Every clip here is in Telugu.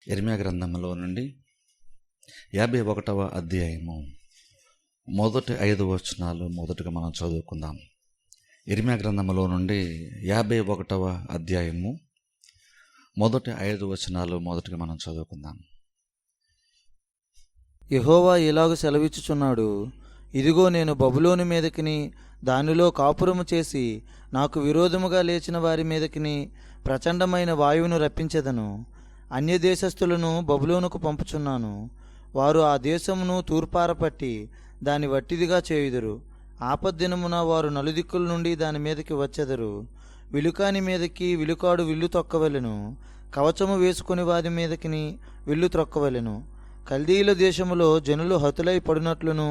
యెరెమీయా గ్రంథంలో నుండి 51వ అధ్యాయము మొదటి 5 వచనాలు మొదటగా మనం చదువుకుందాం. యెరెమీయా గ్రంథంలో నుండి 51వ అధ్యాయము మొదటి 5 వచనాలు మొదటగా మనం చదువుకుందాం. యెహోవా ఇలాగు సెలవిచ్చుచున్నాడు, ఇదిగో నేను బబులోను మీదకిని దానిలో కాపురము చేసి నాకు విరోధముగా లేచిన వారి మీదకిని ప్రచండమైన వాయువును రప్పించెదను. అన్యదేశస్థులను బబులోనుకు పంపుచున్నాను. వారు ఆ దేశమును తూర్పారపట్టి దాని వట్టిదిగా చేయుదురు. ఆపద్దినమున వారు నలుదిక్కుల నుండి దాని మీదకి వచ్చెదరు. విలుకాని మీదకి విలుకాడు విల్లు తొక్కవలెను. కవచము వేసుకుని వారి మీదకిని విల్లు త్రొక్కవలెను. కల్దీయుల దేశములో జనులు హతులై పడినట్లును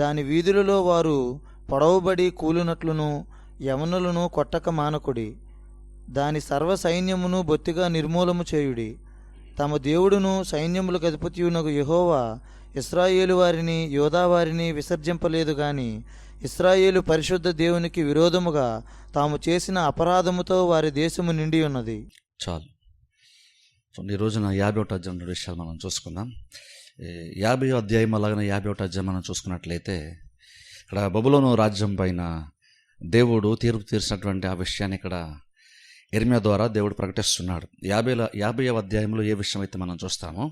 దాని వీధులలో వారు పొడవుబడి కూలినట్లును యవనులను కొట్టక మానకుడి. దాని సర్వ సైన్యమును బొత్తిగా నిర్మూలము చేయుడి. తమ దేవుడును సైన్యములకు అధిపతియునగు యెహోవా ఇశ్రాయేలు వారిని యోధా వారిని విసర్జింపలేదు గాని ఇశ్రాయేలు పరిశుద్ధ దేవునికి విరోధముగా తాము చేసిన అపరాధముతో వారి దేశము నిండి ఉన్నది. చాలు. సో ఈ రోజున 51వ అధ్యాయం విషయాలు మనం చూసుకుందాం. 50వ అధ్యాయం అలాగనే 51వ అధ్యాయం మనం చూసుకున్నట్లయితే ఇక్కడ బబులోను రాజ్యం పైన దేవుడు తీర్పు తీర్చినటువంటి ఆ విషయాన్ని ఇక్కడ ఇర్మియా ద్వారా దేవుడు ప్రకటిస్తున్నాడు. 50వ అధ్యాయంలో ఏ విషయం అయితే మనం చూస్తామో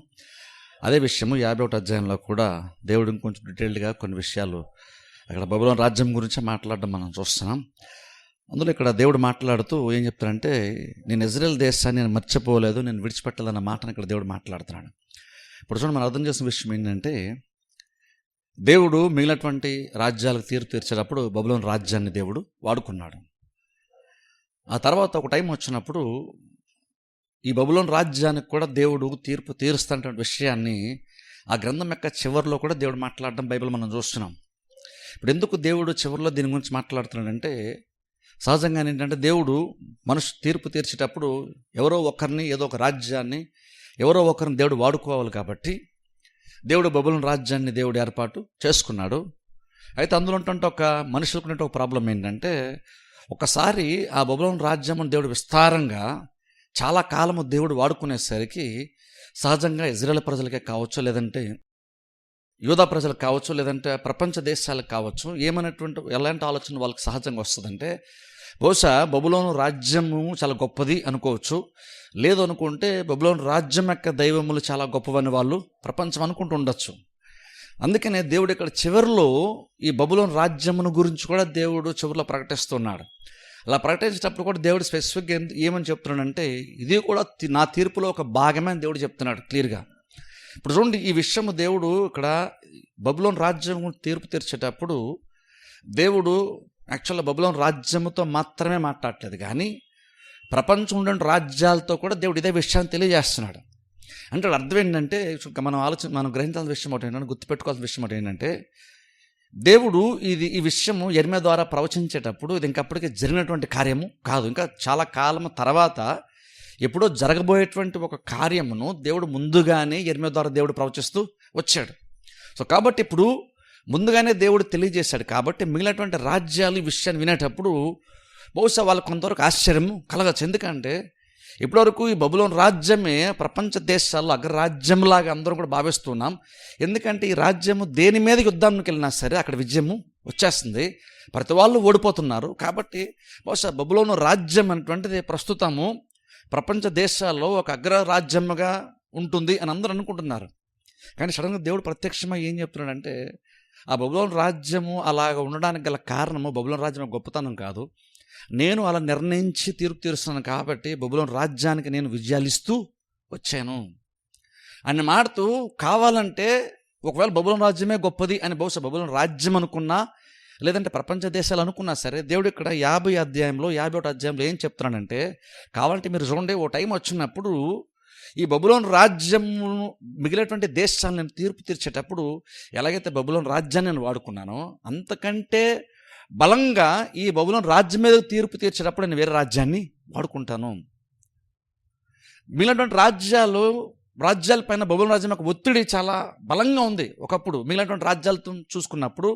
అదే విషయము 51వ అధ్యాయంలో కూడా దేవుడు ఇంకొంచెం డీటెయిల్డ్గా కొన్ని విషయాలు అక్కడ బబులోను రాజ్యం గురించి మాట్లాడడం మనం చూస్తున్నాం. అందులో ఇక్కడ దేవుడు మాట్లాడుతూ ఏం చెప్తాడంటే, నేను ఇజ్రాయెల్ దేశాన్ని నేను మర్చిపోలేదు, నేను విడిచిపెట్టాలన్న మాటను ఇక్కడ దేవుడు మాట్లాడుతున్నాడు. ఇప్పుడు చూడండి, మనం అర్థం చేసిన విషయం ఏంటంటే, దేవుడు మిగిలినటువంటి రాజ్యాలకు తీర్పు తీర్చేటప్పుడు బబులోను రాజ్యాన్ని దేవుడు వాడుకున్నాడు. ఆ తర్వాత ఒక టైం వచ్చినప్పుడు ఈ బబులోను రాజ్యానికి కూడా దేవుడు తీర్పు తీరుస్తున్నటువంటి విషయాన్ని ఆ గ్రంథం యొక్క చివరిలో కూడా దేవుడు మాట్లాడడం బైబిల్ మనం చూస్తున్నాం. ఇప్పుడు ఎందుకు దేవుడు చివరిలో దీని గురించి మాట్లాడుతున్నాడంటే, సహజంగా ఏంటంటే దేవుడు మనుషు తీర్పు తీర్చేటప్పుడు ఎవరో ఒకరిని, ఏదో ఒక రాజ్యాన్ని, ఎవరో ఒకరిని దేవుడు వాడుకోవాలి. కాబట్టి దేవుడు బబులోను రాజ్యాన్ని దేవుడు ఏర్పాటు చేసుకున్నాడు. అయితే అందులో ఉంటుంటే ఒక మనుషులకు ఒక ప్రాబ్లం ఏంటంటే, ఒకసారి ఆ బబులోను రాజ్యం దేవుడు విస్తారంగా చాలా కాలము దేవుడు వాడుకునేసరికి సహజంగా ఇజ్రాయేల్ ప్రజలకే కావచ్చు, లేదంటే యూదా ప్రజలకు కావచ్చు, లేదంటే ప్రపంచ దేశాలకు కావచ్చు, ఎలాంటి ఆలోచన వాళ్ళకి సహజంగా వస్తుందంటే, బహుశా బబులోను రాజ్యము చాలా గొప్పది అనుకోవచ్చు, లేదు అనుకుంటే బబులోను రాజ్యం యొక్క దైవములు చాలా గొప్పవని వాళ్ళు ప్రపంచం అనుకుంటూ ఉండొచ్చు. అందుకనే దేవుడు ఇక్కడ చివరిలో ఈ బబులోను రాజ్యమును గురించి కూడా దేవుడు చివరిలో ప్రకటిస్తున్నాడు. అలా ప్రకటించేటప్పుడు కూడా దేవుడు స్పెసిఫిక్గా ఏమని చెప్తున్నాడంటే, ఇది కూడా నా తీర్పులో ఒక భాగమే అని దేవుడు చెప్తున్నాడు క్లియర్గా. ఇప్పుడు చూడండి, ఈ విషయము దేవుడు ఇక్కడ బబులోను రాజ్యం తీర్పు తీర్చేటప్పుడు దేవుడు యాక్చువల్గా బబులోను రాజ్యముతో మాత్రమే మాట్లాడలేదు, కానీ ప్రపంచం ఉండే రాజ్యాలతో కూడా దేవుడు ఇదే విషయాన్ని తెలియజేస్తున్నాడు. అంటే అర్థం ఏంటంటే, మనం గ్రహించాల్సిన విషయం ఒకటి ఏంటంటే, గుర్తుపెట్టుకోవాల్సిన విషయం ఒకటి ఏంటంటే, దేవుడు ఈ విషయము యెర్మీయా ద్వారా ప్రవచించేటప్పుడు ఇది ఇంకప్పటికీ జరిగినటువంటి కార్యము కాదు, ఇంకా చాలా కాలం తర్వాత ఎప్పుడో జరగబోయేటువంటి ఒక కార్యమును దేవుడు ముందుగానే యెర్మీయా ద్వారా దేవుడు ప్రవచిస్తూ వచ్చాడు. సో కాబట్టి ఇప్పుడు ముందుగానే దేవుడు తెలియజేశాడు. కాబట్టి మిగిలినటువంటి రాజ్యాలు ఈ విషయాన్ని వినేటప్పుడు బహుశా వాళ్ళకు కొంతవరకు ఆశ్చర్యము కలగచ్చు. ఎందుకంటే ఇప్పటివరకు ఈ బబులోను రాజ్యమే ప్రపంచ దేశాల్లో అగ్రరాజ్యంలాగా అందరం కూడా భావిస్తున్నాం. ఎందుకంటే ఈ రాజ్యము దేని మీద యుద్ధానికి వెళ్ళినా సరే అక్కడ విజయము వచ్చేస్తుంది, ప్రతి వాళ్ళు ఓడిపోతున్నారు. కాబట్టి బహుశా బబులోను రాజ్యం అనేటువంటిది ప్రస్తుతము ప్రపంచ దేశాల్లో ఒక అగ్రరాజ్యముగా ఉంటుంది అని అందరూ అనుకుంటున్నారు. కానీ సడన్గా దేవుడు ప్రత్యక్షంగా ఏం చెప్తున్నాడంటే, ఆ బబులోను రాజ్యము అలాగ ఉండడానికి గల కారణము బబులోను రాజ్యం గొప్పతనం కాదు, నేను అలా నిర్ణయించి తీర్పు తీరుస్తున్నాను కాబట్టి బబులోను రాజ్యానికి నేను విజయాలిస్తూ వచ్చాను అని మాడుతూ, కావాలంటే ఒకవేళ బబులోను రాజ్యమే గొప్పది అని బహుశా బబులోను రాజ్యం అనుకున్నా, లేదంటే ప్రపంచ దేశాలు అనుకున్నా సరే, దేవుడు ఇక్కడ 50వ అధ్యాయంలో 51వ అధ్యాయంలో ఏం చెప్తున్నాడంటే, కావాలంటే మీరు చూడండి, ఓ టైం వచ్చినప్పుడు ఈ బబులోను రాజ్యము మిగిలినటువంటి దేశాలను నేను తీర్పు తీర్చేటప్పుడు ఎలాగైతే బబులోను రాజ్యాన్ని నేను వాడుకున్నానో, అంతకంటే బలంగా ఈ బబులోను రాజ్యం మీద తీర్పు తీర్చేటప్పుడు నేను వేరే రాజ్యాన్ని వాడుకుంటాను. మిగిలినటువంటి రాజ్యాల పైన బబులోను రాజ్యం యొక్క ఒత్తిడి చాలా బలంగా ఉంది. ఒకప్పుడు మిగిలినటువంటి రాజ్యాలతో చూసుకున్నప్పుడు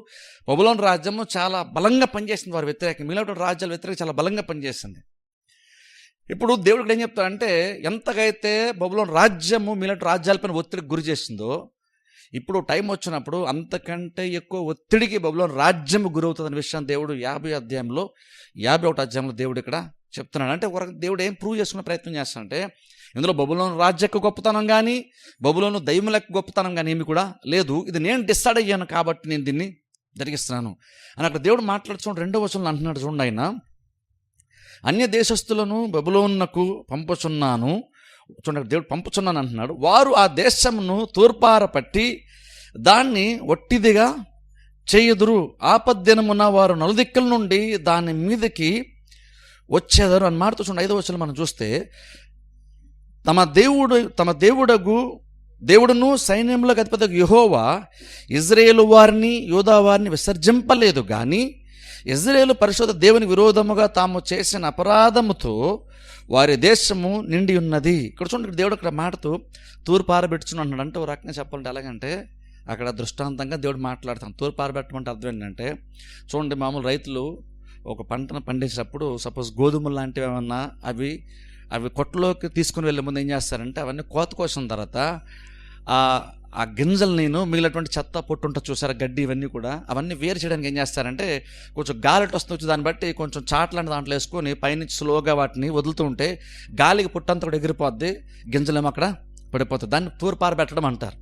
బబులోను రాజ్యము చాలా బలంగా పనిచేసింది, వారి వ్యతిరేకంగా మిగిలినటువంటి రాజ్యాల వ్యతిరేకంగా చాలా బలంగా పనిచేసింది. ఇప్పుడు దేవుడు ఏం చెప్తాడంటే, ఎంతకైతే బబులోను రాజ్యము మిగిలిన రాజ్యాలపైన ఒత్తిడికి గురి చేసిందో, ఇప్పుడు టైం వచ్చినప్పుడు అంతకంటే ఎక్కువ ఒత్తిడికి బబులోను రాజ్యం గురవుతుందనే విషయాన్ని దేవుడు 50వ అధ్యాయంలో 51వ అధ్యాయంలో దేవుడు ఇక్కడ చెప్తున్నాడు. అంటే ఒక దేవుడు ఏం ప్రూవ్ చేసుకునే ప్రయత్నం చేస్తాడంటే, ఇందులో బబులోను రాజ్యకు గొప్పతనం కానీ బబులోను దైవములకు గొప్పతనం కానీ ఏమి కూడా లేదు, ఇది నేను డిసైడ్ అయ్యాను కాబట్టి నేను దీన్ని జరిగిస్తున్నాను అని అక్కడ దేవుడు మాట్లాడుతూ 2వ వచనంలో అంటున్నాడు. చూడండి, ఆయన అన్య దేశస్తులను బబులోనునకు పంపుచున్నాను. చూడండి, దేవుడు పంపుచున్నాను అంటున్నాడు. వారు ఆ దేశమును తూర్పార పట్టి దాన్ని ఒట్టిదిగా చేయుదురు, ఆపద్దినమున వారు నలుదిక్కుల నుండి దాని మీదకి వచ్చేదారు అని మారుతూ. చూడండి, 5వ వచనం మనం చూస్తే, తమ దేవుడును సైన్యములకు అధిపతి యెహోవా ఇజ్రాయేలు వారిని యూదా వారిని విసర్జింపలేదు, కానీ ఇజ్రాయేలు పరిశుద్ధ దేవుని విరోధముగా తాము చేసిన అపరాధముతో వారి దేశము నిండి ఉన్నది. ఇక్కడ చూడండి, దేవుడు అక్కడ మాటతో తూర్పు ఆరబెట్టుచుని అంటున్నాడు. అంటే ఒక రకంగా చెప్పాలంటే ఎలాగంటే అక్కడ దృష్టాంతంగా దేవుడు మాట్లాడతాం. తూర్పు ఆరబెట్టమంటే అర్థం ఏంటంటే, చూడండి, మామూలు రైతులు ఒక పంటను పండించినప్పుడు సపోజ్ గోధుమలు లాంటివి ఏమన్నా అవి కొట్టలోకి తీసుకుని వెళ్ళే ముందు ఏం చేస్తారంటే అవన్నీ కోత కోసిన తర్వాత ఆ గింజలు మిగిలినటువంటి చెత్త పొట్టు ఉంటుంది చూసారా, గడ్డి, ఇవన్నీ కూడా అవన్నీ వేరు చేయడానికి ఏం చేస్తారంటే కొంచెం గాలిటి వస్తుంది, దాన్ని బట్టి కొంచెం చాట్లాంటి దాంట్లో వేసుకొని పైనుంచి స్లోగా వాటిని వదులుతూ ఉంటే గాలికి పుట్టంతా కూడా ఎగిరిపోద్ది, గింజలేమో అక్కడ పడిపోతుంది. దాన్ని తూర్పార పెట్టడం అంటారు.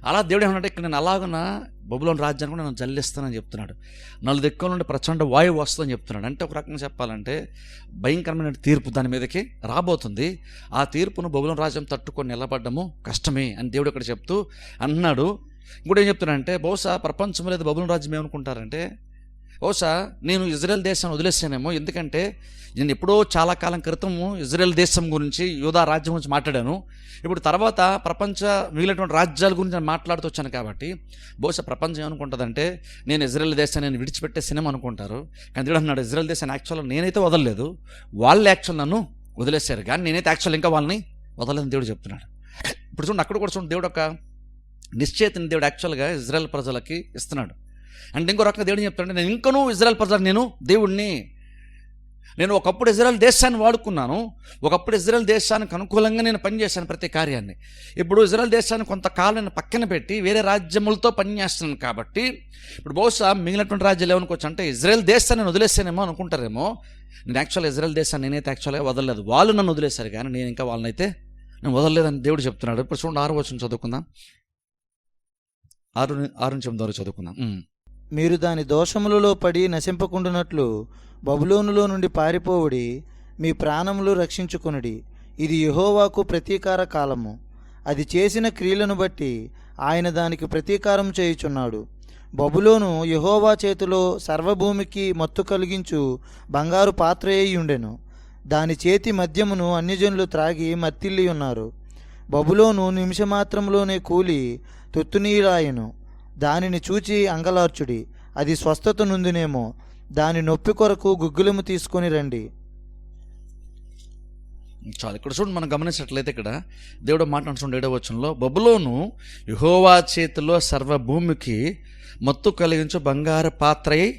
అలా దేవుడు ఏమన్నా ఇక్కడ నేను అలాగున బబులోను రాజ్యాన్ని కూడా నేను జల్లిస్తానని చెప్తున్నాడు. 4 దిక్కుల నుండి ప్రచండ వాయువు వస్తుందని చెప్తున్నాడు. అంటే ఒక రకంగా చెప్పాలంటే భయంకరమైన తీర్పు దాని మీదకి రాబోతుంది. ఆ తీర్పును బబులోను రాజ్యం తట్టుకొని నిలబడ్డము కష్టమే అని దేవుడు ఇక్కడ చెప్తూ అన్నాడు. ఇంకోటి ఏం చెప్తున్నాడంటే, బహుశా ప్రపంచం లేదు బబులోను రాజ్యం ఏమనుకుంటారంటే, బహుశా నేను ఇజ్రాయెల్ దేశాన్ని వదిలేసానేమో, ఎందుకంటే నేను ఎప్పుడో చాలా కాలం క్రితము ఇజ్రాయెల్ దేశం గురించి, యూదా రాజ్యం గురించి మాట్లాడాను. ఇప్పుడు తర్వాత ప్రపంచ మిగిలినటువంటి రాజ్యాల గురించి నేను మాట్లాడుతూ వచ్చాను కాబట్టి బహుశా ప్రపంచం ఏమనుకుంటుందంటే నేను ఇజ్రాయెల్ దేశాన్ని నేను విడిచిపెట్టే సినిమా అనుకుంటారు. కానీ దేవుడు అన్నాడు, ఇజ్రాయెల్ దేశాన్ని యాక్చువల్గా నేనైతే వదలలేదు, వాళ్ళు యాక్చువల్ నన్ను వదిలేశారు, కానీ నేనైతే యాక్చువల్ ఇంకా వాళ్ళని వదలని దేవుడు చెప్తున్నాడు. ఇప్పుడు చూడండి, అక్కడ కూడా చూడండి, దేవుడు ఒక నిశ్చయితని దేవుడు యాక్చువల్గా ఇజ్రాయెల్ ప్రజలకి ఇస్తున్నాడు. అంటే ఇంకో రకంగా దేవుడు చెప్తాడు, నేను ఇంకనూ ఇజ్రాయెల్ ప్రజలకు నేను దేవుడిని, నేను ఒకప్పుడు ఇజ్రాయెల్ దేశాన్ని వాడుకున్నాను, ఒకప్పుడు ఇజ్రాయెల్ దేశానికి అనుకూలంగా నేను పనిచేశాను ప్రతి కార్యాన్ని. ఇప్పుడు ఇజ్రాయెల్ దేశాన్ని కొంతకాలం నేను పక్కన పెట్టి వేరే రాజ్యములతో పనిచేస్తున్నాను కాబట్టి ఇప్పుడు బహుశా మిగిలినటువంటి రాజ్యాలు ఏమనుకోవచ్చు అంటే ఇజ్రాయెల్ దేశాన్ని నేను వదిలేసానేమో అనుకుంటారేమో. నేను యాక్చువల్గా ఇజ్రాయెల్ దేశాన్ని నేనైతే యాక్చువల్గా వదలలేదు, వాళ్ళు నన్ను వదిలేశారు, కానీ నేను ఇంకా వాళ్ళనైతే నేను వదలలేదని దేవుడు చెప్తున్నాడు. ఇప్పుడు చూడండి, 6వ వచనం చదువుకుందాం, 6 నుంచి 8 వరకు చదువుకుందాం. మీరు దాని దోషములలో పడి నశింపకుండునట్లు బబులోనులో నుండి పారిపోవుడి, మీ ప్రాణములు రక్షించుకొనుడి. ఇది యెహోవాకు ప్రతీకార కాలము, అది చేసిన క్రియలను బట్టి ఆయన దానికి ప్రతీకారం చేయుచున్నాడు. బబులోను యెహోవా చేతిలో సర్వభూమికి మత్తు కలిగించు బంగారు పాత్ర అయి ఉండెను. దాని చేతి మద్యమును అన్యజనులు త్రాగి మత్తిల్లి ఉన్నారు. బబులోను నిమిషమాత్రంలోనే కూలి తొత్తునీరాయను. దానిని చూచి అంగలార్చుడి, అది స్వస్థత నుండినేమో. దాని నొప్పి కొరకు గుగ్గులము తీసుకొని రండి. చాలు. ఇక్కడ చూడండి, మనం గమనించినట్లయితే ఇక్కడ దేవుడు మాట్లాడుతున్న 7వ వచనంలో బబులోను యెహోవా చేతిలో సర్వభూమికి మత్తు కలిగించు బంగారు పాత్ర అయి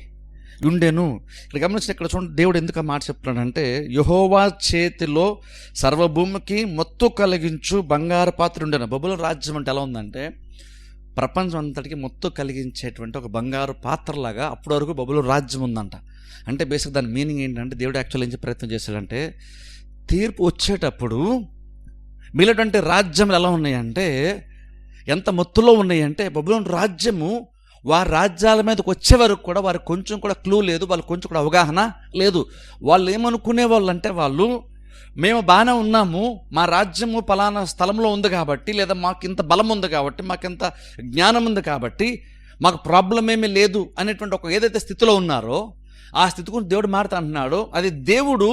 ఉండెను. ఇక్కడ గమనించిన ఇక్కడ చూడండి, దేవుడు ఎందుకు ఆ మాట చెప్తున్నాడంటే యెహోవా చేతిలో సర్వభూమికి మత్తు కలిగించు బంగారు పాత్ర ఉండెను. బబులోను రాజ్యం అంటే ఎలా ఉందంటే ప్రపంచం అంతటికి మత్తు కలిగించేటువంటి ఒక బంగారు పాత్రలాగా అప్పటి వరకు బబులోను రాజ్యం ఉందంట. అంటే బేసిక్ దాని మీనింగ్ ఏంటంటే దేవుడు యాక్చువల్ ఏం ప్రయత్నం చేశాడంటే తీర్పు వచ్చేటప్పుడు మిగిలినటువంటి రాజ్యాలు ఎలా ఉన్నాయంటే ఎంత మత్తులో ఉన్నాయంటే బబులోను రాజ్యము వారి రాజ్యాల మీదకి వచ్చే వరకు కూడా వారికి కొంచెం కూడా క్లూ లేదు, వాళ్ళకి కొంచెం కూడా అవగాహన లేదు. వాళ్ళు ఏమనుకునే వాళ్ళు అంటే వాళ్ళు మేము బాగానే ఉన్నాము, మా రాజ్యము పలానా స్థలంలో ఉంది కాబట్టి, లేదా మాకు ఇంత బలం ఉంది కాబట్టి, మాకు ఇంత జ్ఞానం ఉంది కాబట్టి మాకు ప్రాబ్లం ఏమీ లేదు అనేటువంటి ఒక ఏదైతే స్థితిలో ఉన్నారో ఆ స్థితి గురించి దేవుడు మారుతా అంటున్నాడు. అది దేవుడు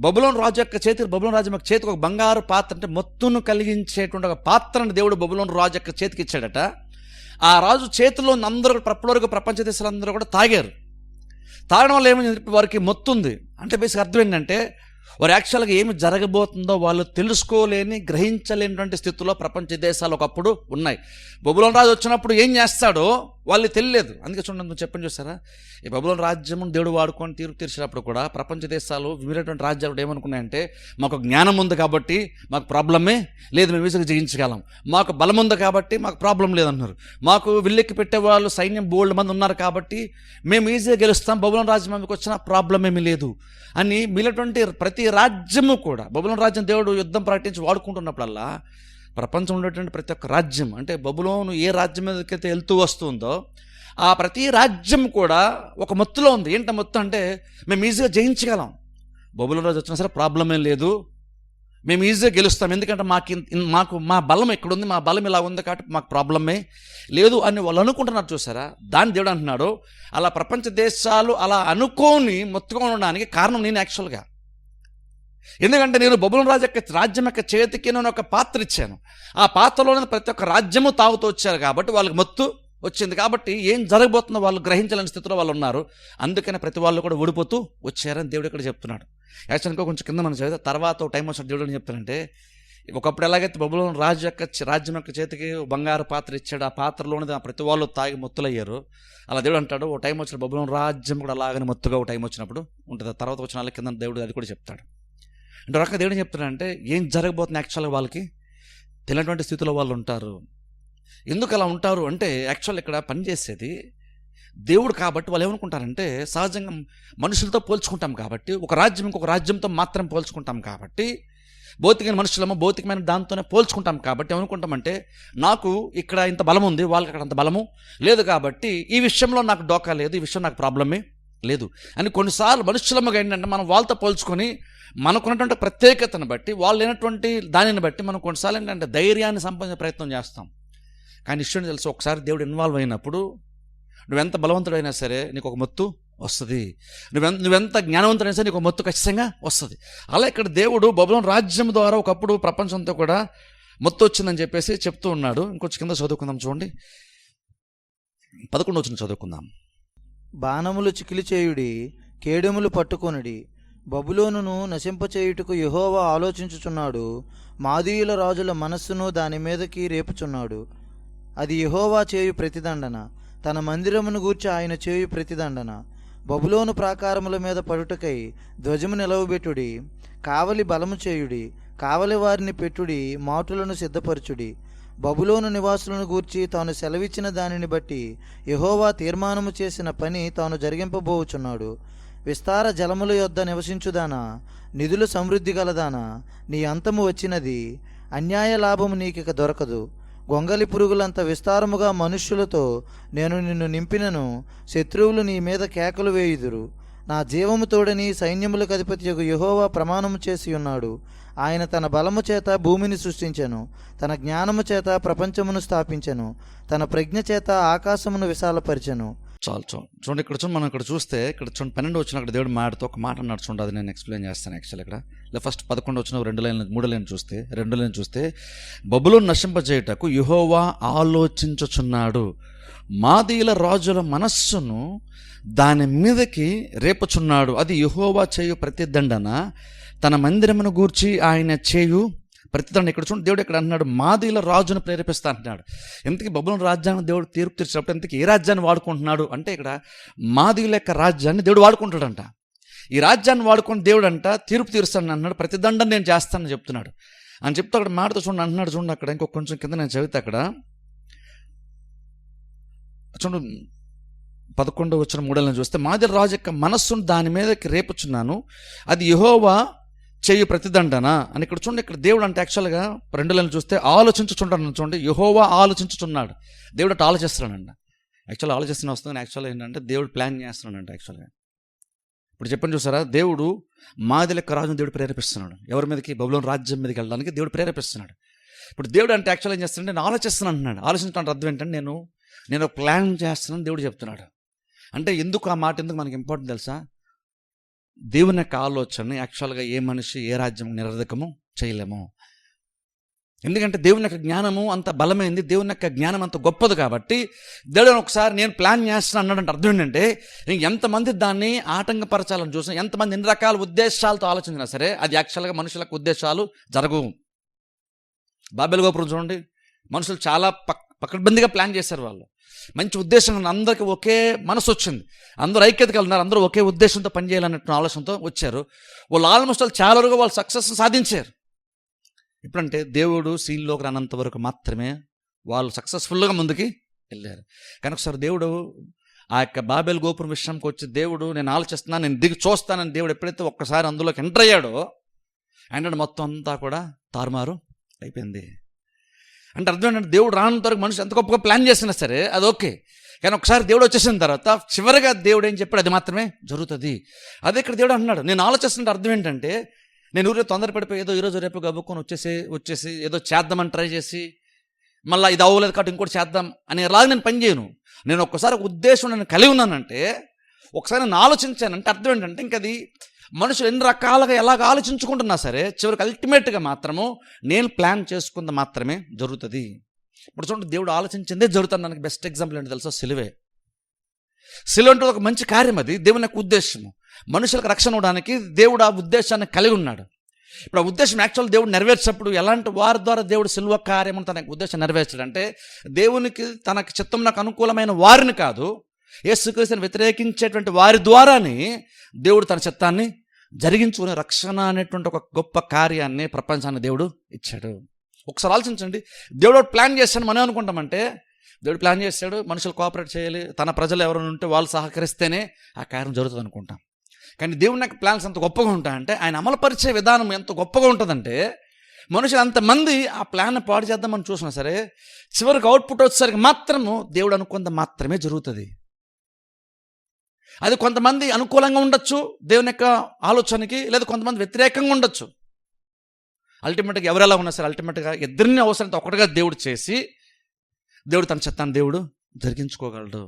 బబులోను రాజు యొక్క బబులోను రాజు యొక్క చేతికి ఒక బంగారు పాత్ర, అంటే మత్తును కలిగించేటువంటి ఒక పాత్రను దేవుడు బబులోను రాజు యొక్క చేతికి ఇచ్చాడట. ఆ రాజు చేతిలో అందరూ అప్పటివరకు ప్రపంచ దేశాలందరూ కూడా తాగారు. తాగడం వల్ల ఏమైంది, వారికి మత్తు ఉంది. అంటే బేసిక్ అర్థం ఏంటంటే వారు యాక్చువల్గా ఏమి జరగబోతుందో వాళ్ళు తెలుసుకోలేని, గ్రహించలేనటువంటి స్థితిలో ప్రపంచ దేశాలు ఒకప్పుడు ఉన్నాయి. బబులోను రాజు వచ్చినప్పుడు ఏం చేస్తాడో వాళ్ళు తెలియలేదు. అందుకే చూడండి, నువ్వు చెప్పని చూస్తారా, ఈ బబులోను రాజ్యము దేవుడు వాడుకొని తీర్పు తీర్చినప్పుడు కూడా ప్రపంచ దేశాలు వివిధటువంటి రాజ్యాలు ఏమనుకున్నాయంటే మాకు జ్ఞానం ఉంది కాబట్టి మాకు ప్రాబ్లమే లేదు, మేము ఈజీగా జయించగలం, మాకు బలం ఉంది కాబట్టి మాకు ప్రాబ్లం లేదన్నారు, మాకు విల్లెక్కి పెట్టే వాళ్ళు సైన్యం బోల్డ్ మంది ఉన్నారు కాబట్టి మేము ఈజీగా గెలుస్తాం, బబులోను రాజ్యం మనకు వచ్చిన ప్రాబ్లం ఏమీ లేదు అని మిగిలినటువంటి ప్రతి రాజ్యము కూడా బబులోను రాజ్యం దేవుడు యుద్ధం ప్రకటించి వాడుకుంటున్నప్పుడల్లా ప్రపంచంలో ఉండేటువంటి ప్రతి ఒక్క రాజ్యం, అంటే బబులోను ఏ రాజ్యం మీదకైతే వెళ్తూ వస్తుందో ఆ ప్రతి రాజ్యం కూడా ఒక మత్తులో ఉంది. ఏంటో మత్తు అంటే మేము ఈజీగా జయించగలం, బబులోను రాజు వచ్చినా సరే ప్రాబ్లం ఏం లేదు, మేము ఈజీగా గెలుస్తాం, ఎందుకంటే మాకు మా బలం ఎక్కడుంది, మా బలం ఇలా ఉంది కాబట్టి మాకు ప్రాబ్లమే లేదు అని వాళ్ళు అనుకుంటున్నారు. చూసారా, దాన్ని దేవుడు అంటున్నాడు అలా ప్రపంచ దేశాలు అలా అనుకోని మొత్తుకొని ఉండడానికి కారణం నేను యాక్చువల్గా. ఎందుకంటే నేను బబులోను రాజు యొక్క రాజ్యం యొక్క చేతికి నేను ఒక పాత్ర ఇచ్చాను, ఆ పాత్రలోనే ప్రతి ఒక్క రాజ్యము తాగుతూ వచ్చారు కాబట్టి వాళ్ళకి మత్తు వచ్చింది. కాబట్టి ఏం జరగబోతుందో వాళ్ళు గ్రహించలేని స్థితిలో వాళ్ళు ఉన్నారు. అందుకనే ప్రతి వాళ్ళు కూడా ఓడిపోతూ వచ్చారని దేవుడు ఇక్కడ చెప్తున్నాడు. యాక్చువల్గా కొంచెం కింద మనం చదివితే తర్వాత ఒక టైం వచ్చిన దేవుడు అని చెప్తానంటే, ఒకప్పుడు ఎలాగైతే బబులోను రాజ్యం యొక్క చేతికి బంగారు పాత్ర ఇచ్చాడు, ఆ పాత్రలోనే ప్రతి వాళ్ళు తాగి మొత్తులయ్యారు. అలా దేవుడు అంటాడు, ఓ టైం వచ్చిన బబులోను రాజ్యం కూడా అలాగని మొత్తుగా ఒక టైం వచ్చినప్పుడు ఉంటుంది. తర్వాత వచ్చిన వాళ్ళ కింద దేవుడు అది కూడా చెప్తాడు. అంటే రకంగా దేవుడు ఏం చెప్తాడంటే, ఏం జరగబోతుంది యాక్చువల్గా వాళ్ళకి తెలియనటువంటి స్థితిలో వాళ్ళు ఉంటారు. ఎందుకు అలా ఉంటారు అంటే, యాక్చువల్ ఇక్కడ పనిచేసేది దేవుడు కాబట్టి వాళ్ళు ఏమనుకుంటారంటే, సహజంగా మనుషులతో పోల్చుకుంటాం కాబట్టి, ఒక రాజ్యం ఇంకొక రాజ్యంతో మాత్రం పోల్చుకుంటాం కాబట్టి, భౌతికమైన మనుషులమో భౌతికమైన దాంతోనే పోల్చుకుంటాం కాబట్టి ఏమనుకుంటామంటే, నాకు ఇక్కడ ఇంత బలం ఉంది, వాళ్ళకి అక్కడ అంత బలము లేదు కాబట్టి ఈ విషయంలో నాకు డోకా లేదు, ఈ విషయం నాకు ప్రాబ్లమే లేదు అని కొన్నిసార్లు మనుషులముగా ఏంటంటే మనం వాళ్ళతో పోల్చుకొని మనకున్నటువంటి ప్రత్యేకతను బట్టి, వాళ్ళు లేనటువంటి దానిని బట్టి మనం కొన్నిసార్లు ఏంటంటే ధైర్యాన్ని సంపాదించే ప్రయత్నం చేస్తాం. కానీ ఇష్టం తెలుసు, ఒకసారి దేవుడు ఇన్వాల్వ్ అయినప్పుడు నువ్వెంత బలవంతుడైనా సరే నీకు ఒక మొత్తు వస్తుంది, నువ్వెంత జ్ఞానవంతుడైనా సరే నీకు ఒక మొత్తు ఖచ్చితంగా వస్తుంది. అలా ఇక్కడ దేవుడు బబులోను రాజ్యం ద్వారా ఒకప్పుడు ప్రపంచంతో కూడా మొత్తు వచ్చిందని చెప్పేసి చెప్తూ ఉన్నాడు. ఇంకొంచెం కింద చదువుకుందాం, చూడండి 11 వచనం చదువుకుందాం. బాణములు చికిలి చేయుడి, కేడెములు పట్టుకొనుడి. బబులోనును నశింపచేయుటకు యెహోవా ఆలోచించుచున్నాడు. మాదీయుల రాజుల మనస్సును దాని మీదకి రేపుచున్నాడు. అది యెహోవా చేయు ప్రతిదండన, తన మందిరమును గూర్చి ఆయన చేయు ప్రతిదండన. బబులోను ప్రాకారముల మీద పడుటకై ధ్వజము నిలవబెట్టుడి. కావలి బలము చేయుడి, కావలి వారిని పెట్టుడి, మాటులను సిద్ధపరచుడి. బబులోను నివాసులను గూర్చి తాను సెలవిచ్చిన దానిని బట్టి యెహోవా తీర్మానము చేసిన పని తాను జరిగింపబోచున్నాడు. విస్తార జలముల యొద్ద నివసించుదానా, నిధులు సమృద్ధి గలదానా, నీ అంతము వచ్చినది, అన్యాయ లాభము నీకిక దొరకదు. గొంగలి పురుగులంత విస్తారముగా మనుష్యులతో నేను నిన్ను నింపినను, శత్రువులు నీ మీద కేకలు వేయుదురు. నా జీవము తోడని సైన్యములకు అధిపతియగు యెహోవా ప్రమాణము చేసి ఉన్నాడు. ఆయన తన బలము చేత భూమిని సృష్టించెను, తన జ్ఞానము చేత ప్రపంచమును స్థాపించెను, తన ప్రజ్ఞ చేత ఆకాశమును విశాలపరిచెను. చాలు చూడండి, ఇక్కడ చూడండి, మనం ఇక్కడ చూస్తే ఇక్కడ చూడండి 12 వచ్చిన అక్కడ దేవుడు మాటతో ఒక మాట అన్నాడు చూడండి, అది నేను ఎక్స్ప్లెయిన్ చేస్తాను. యాక్చువల్ ఇక్కడ ఫస్ట్ 11 వచ్చిన 2 లైన్లు 3 లైన్ చూస్తే 2 లైన్ చూస్తే, బబులోను నశింపజేయుటకు యెహోవా ఆలోచించుచున్నాడు, మాదీయుల రాజుల మనస్సును దాని మీదకి రేపుచున్నాడు. అది యెహోవా చేయు ప్రతిదండన, తన మందిరమును గూర్చి ఆయన చేయు ప్రతిదండ. ఇక్కడ చూడండి, దేవుడు ఇక్కడ అంటున్నాడు మాదీయుల రాజును ప్రేరేపిస్తా అంటున్నాడు. ఎంతకీ బబులోను రాజ్యాన్ని దేవుడు తీర్పు తీర్చినప్పుడు ఎంతకీ ఏ రాజ్యాన్ని వాడుకుంటున్నాడు అంటే, ఇక్కడ మాదీయుల యొక్క రాజ్యాన్ని దేవుడు వాడుకుంటాడంట. ఈ రాజ్యాన్ని వాడుకుని దేవుడు అంట తీర్పు తీరుస్తాను అన్నాడు, ప్రతిదండం నేను చేస్తానని చెప్తున్నాడు అని చెప్తే అక్కడ మాటతో చూడండి అంటున్నాడు. చూడండి అక్కడ ఇంకొక కొంచెం కింద నేను చదివితే అక్కడ చూడండి 11 వచ్చిన 3 లైన్ చూస్తే, మాదీయుల రాజు యొక్క మనస్సును దాని మీదకి రేపుచున్నాను, అది యెహోవా చేయు ప్రతిదండన అని. ఇక్కడ చూడండి, ఇక్కడ దేవుడు అంటే యాక్చువల్గా 2 లైన్లు చూస్తే ఆలోచించుచుంటాను. చూడండి, యెహోవా ఆలోచించుచున్నాడు, దేవుడు అటు ఆలోచిస్తున్నాడంట. యాక్చువల్గా ఆలోచిస్తున్న వస్తుంది, యాక్చువల్గా ఏంటంటే దేవుడు ప్లాన్ చేస్తున్నాడంట. యాక్చువల్గా ఇప్పుడు చెప్పండి చూసారా, దేవుడు మాదీయుల యొక్క రాజును దేవుడు ప్రేరేపిస్తున్నాడు. ఎవరి మీదకి? బబులోను రాజ్యం మీదకి వెళ్ళడానికి దేవుడు ప్రేరేపిస్తున్నాడు. ఇప్పుడు దేవుడు అంటే యాక్చువల్గా ఏం చేస్తున్నాడు, నేను ఆలోచిస్తున్నాను అంటున్నాడు. ఆలోచించడానికి అర్థం ఏంటంటే నేను ప్లాన్ చేస్తున్నాను దేవుడు చెప్తున్నాడు. అంటే ఎందుకు ఆ మాట ఎందుకు మనకి ఇంపార్టెంట్ తెలుసా? దేవుని యొక్క ఆలోచన యాక్చువల్గా ఏ మనిషి ఏ రాజ్యం నిరర్ధకము చేయలేము. ఎందుకంటే దేవుని యొక్క జ్ఞానము అంత బలమైంది, దేవుని యొక్క జ్ఞానం అంత గొప్పది. కాబట్టి దేవుడు ఒకసారి నేను ప్లాన్ చేస్తున్నాను అన్నాడంటే అర్థం ఏంటంటే, ఎంతమంది దాన్ని ఆటంకపరచాలని చూసినా, ఎంతమంది ఎన్ని రకాల ఉద్దేశాలతో ఆలోచించినా సరే అది యాక్చువల్గా మనుషులకు ఉద్దేశాలు జరగవు. బాబెల్ గోపురం చూడండి, మనుషులు చాలా పకడ్బందీగా ప్లాన్ చేశారు. వాళ్ళు మంచి ఉద్దేశం, అందరికీ ఒకే మనసు వచ్చింది, అందరూ ఐక్యతగా ఉన్నారు, అందరూ ఒకే ఉద్దేశంతో పనిచేయాలన్నట్టు ఆలోచనతో వచ్చారు. వాళ్ళు ఆల్మోస్ట్ చాలా వరకు వాళ్ళు సక్సెస్ సాధించారు. ఇప్పుడంటే దేవుడు సీన్లోకి రానంత వరకు మాత్రమే వాళ్ళు సక్సెస్ఫుల్గా ముందుకి వెళ్ళారు. కానీ ఒకసారి దేవుడు ఆ యొక్క బాబెల్ గోపురం విషయంకి వచ్చి, దేవుడు నేను ఆలోచిస్తున్నాను, నేను దిగి చూస్తానని దేవుడు ఎప్పుడైతే ఒక్కసారి అందులోకి ఎంటర్ అయ్యాడో ఆయన మొత్తం అంతా కూడా తారుమారు అయిపోయింది. అంటే అర్థం ఏంటంటే, దేవుడు రానంత వరకు మనిషి ఎంత గొప్పగా ప్లాన్ చేసినా సరే అది ఓకే, కానీ ఒకసారి దేవుడు వచ్చేసిన తర్వాత చివరిగా దేవుడు ఏం చెప్పాడు అది మాత్రమే జరుగుతుంది. అదే ఇక్కడ దేవుడు అంటున్నాడు, నేను ఆలోచిస్తుంటే అర్థం ఏంటంటే, నేను ఊరిలో తొందరపడిపోయి ఏదో ఈరోజు రేపు గబుక్కొని వచ్చేసి ఏదో చేద్దామని ట్రై చేసి మళ్ళీ ఇది అవ్వలేదు కాబట్టి ఇంకోటి చేద్దాం అని అలాగే నేను పని చేయను. నేను ఒక్కసారి ఉద్దేశం నేను కలిగి ఉన్నానంటే, ఒకసారి నేను ఆలోచించానంటే అర్థం ఏంటంటే, ఇంక అది మనుషులు ఎన్ని రకాలుగా ఎలాగ ఆలోచించుకుంటున్నా సరే చివరికి అల్టిమేట్గా మాత్రము నేను ప్లాన్ చేసుకుంది మాత్రమే జరుగుతుంది. ఇప్పుడు చూడండి, దేవుడు ఆలోచించిందే జరుగుతుంది. నాకు బెస్ట్ ఎగ్జాంపుల్ ఏంటి తెలుసా? సిలువే. సిలువ అంటే ఒక మంచి కార్యం, అది దేవుని యొక్క ఉద్దేశము. మనుషులకు రక్షణ ఇవ్వడానికి దేవుడు ఆ ఉద్దేశాన్ని కలిగి ఉన్నాడు. ఇప్పుడు ఆ ఉద్దేశం యాక్చువల్ దేవుడు నెరవేర్చినప్పుడు ఎలాంటి వారి ద్వారా దేవుడు సిలువ కార్యము తన ఉద్దేశం నెరవేర్చాడు అంటే, దేవునికి తనకి చిత్తం నాకు అనుకూలమైన వారిని కాదు, యేసుక్రీస్తుని వ్యతిరేకించేటువంటి వారి ద్వారానే దేవుడు తన చిత్తాన్ని జరిగించుకునే రక్షణ అనేటువంటి ఒక గొప్ప కార్యాన్ని ప్రపంచాన్ని దేవుడు ఇచ్చాడు. ఒకసారి ఆలోచించండి, దేవుడు ప్లాన్ చేశాడు. మనం అనుకుంటామంటే దేవుడు ప్లాన్ చేశాడు, మనుషులు కోఆపరేట్ చేయాలి, తన ప్రజలు ఎవరైనా ఉంటే వాళ్ళు సహకరిస్తేనే ఆ కార్యం జరుగుతుంది అనుకుంటాం. కానీ దేవుని యొక్క ప్లాన్స్ ఎంత గొప్పగా ఉంటాయంటే, ఆయన అమలుపరిచే విధానం ఎంత గొప్పగా ఉంటుందంటే, మనుషులు అంతమంది ఆ ప్లాన్ పాడు చేద్దామని చూసినా సరే చివరికి అవుట్పుట్ వచ్చేసరికి మాత్రము దేవుడు అనుకున్నది మాత్రమే జరుగుతుంది. అది కొంతమంది అనుకూలంగా ఉండొచ్చు దేవుని యొక్క ఆలోచనకి, లేదా కొంతమంది వ్యతిరేకంగా ఉండొచ్చు. అల్టిమేట్గా ఎవరెలా ఉన్నా సరే అల్టిమేట్గా ఇద్దరిని అవసరంతో ఒకటిగా దేవుడు చేసి దేవుడు తన చిత్తాన్ని దేవుడు జరిగించుకోగలడు.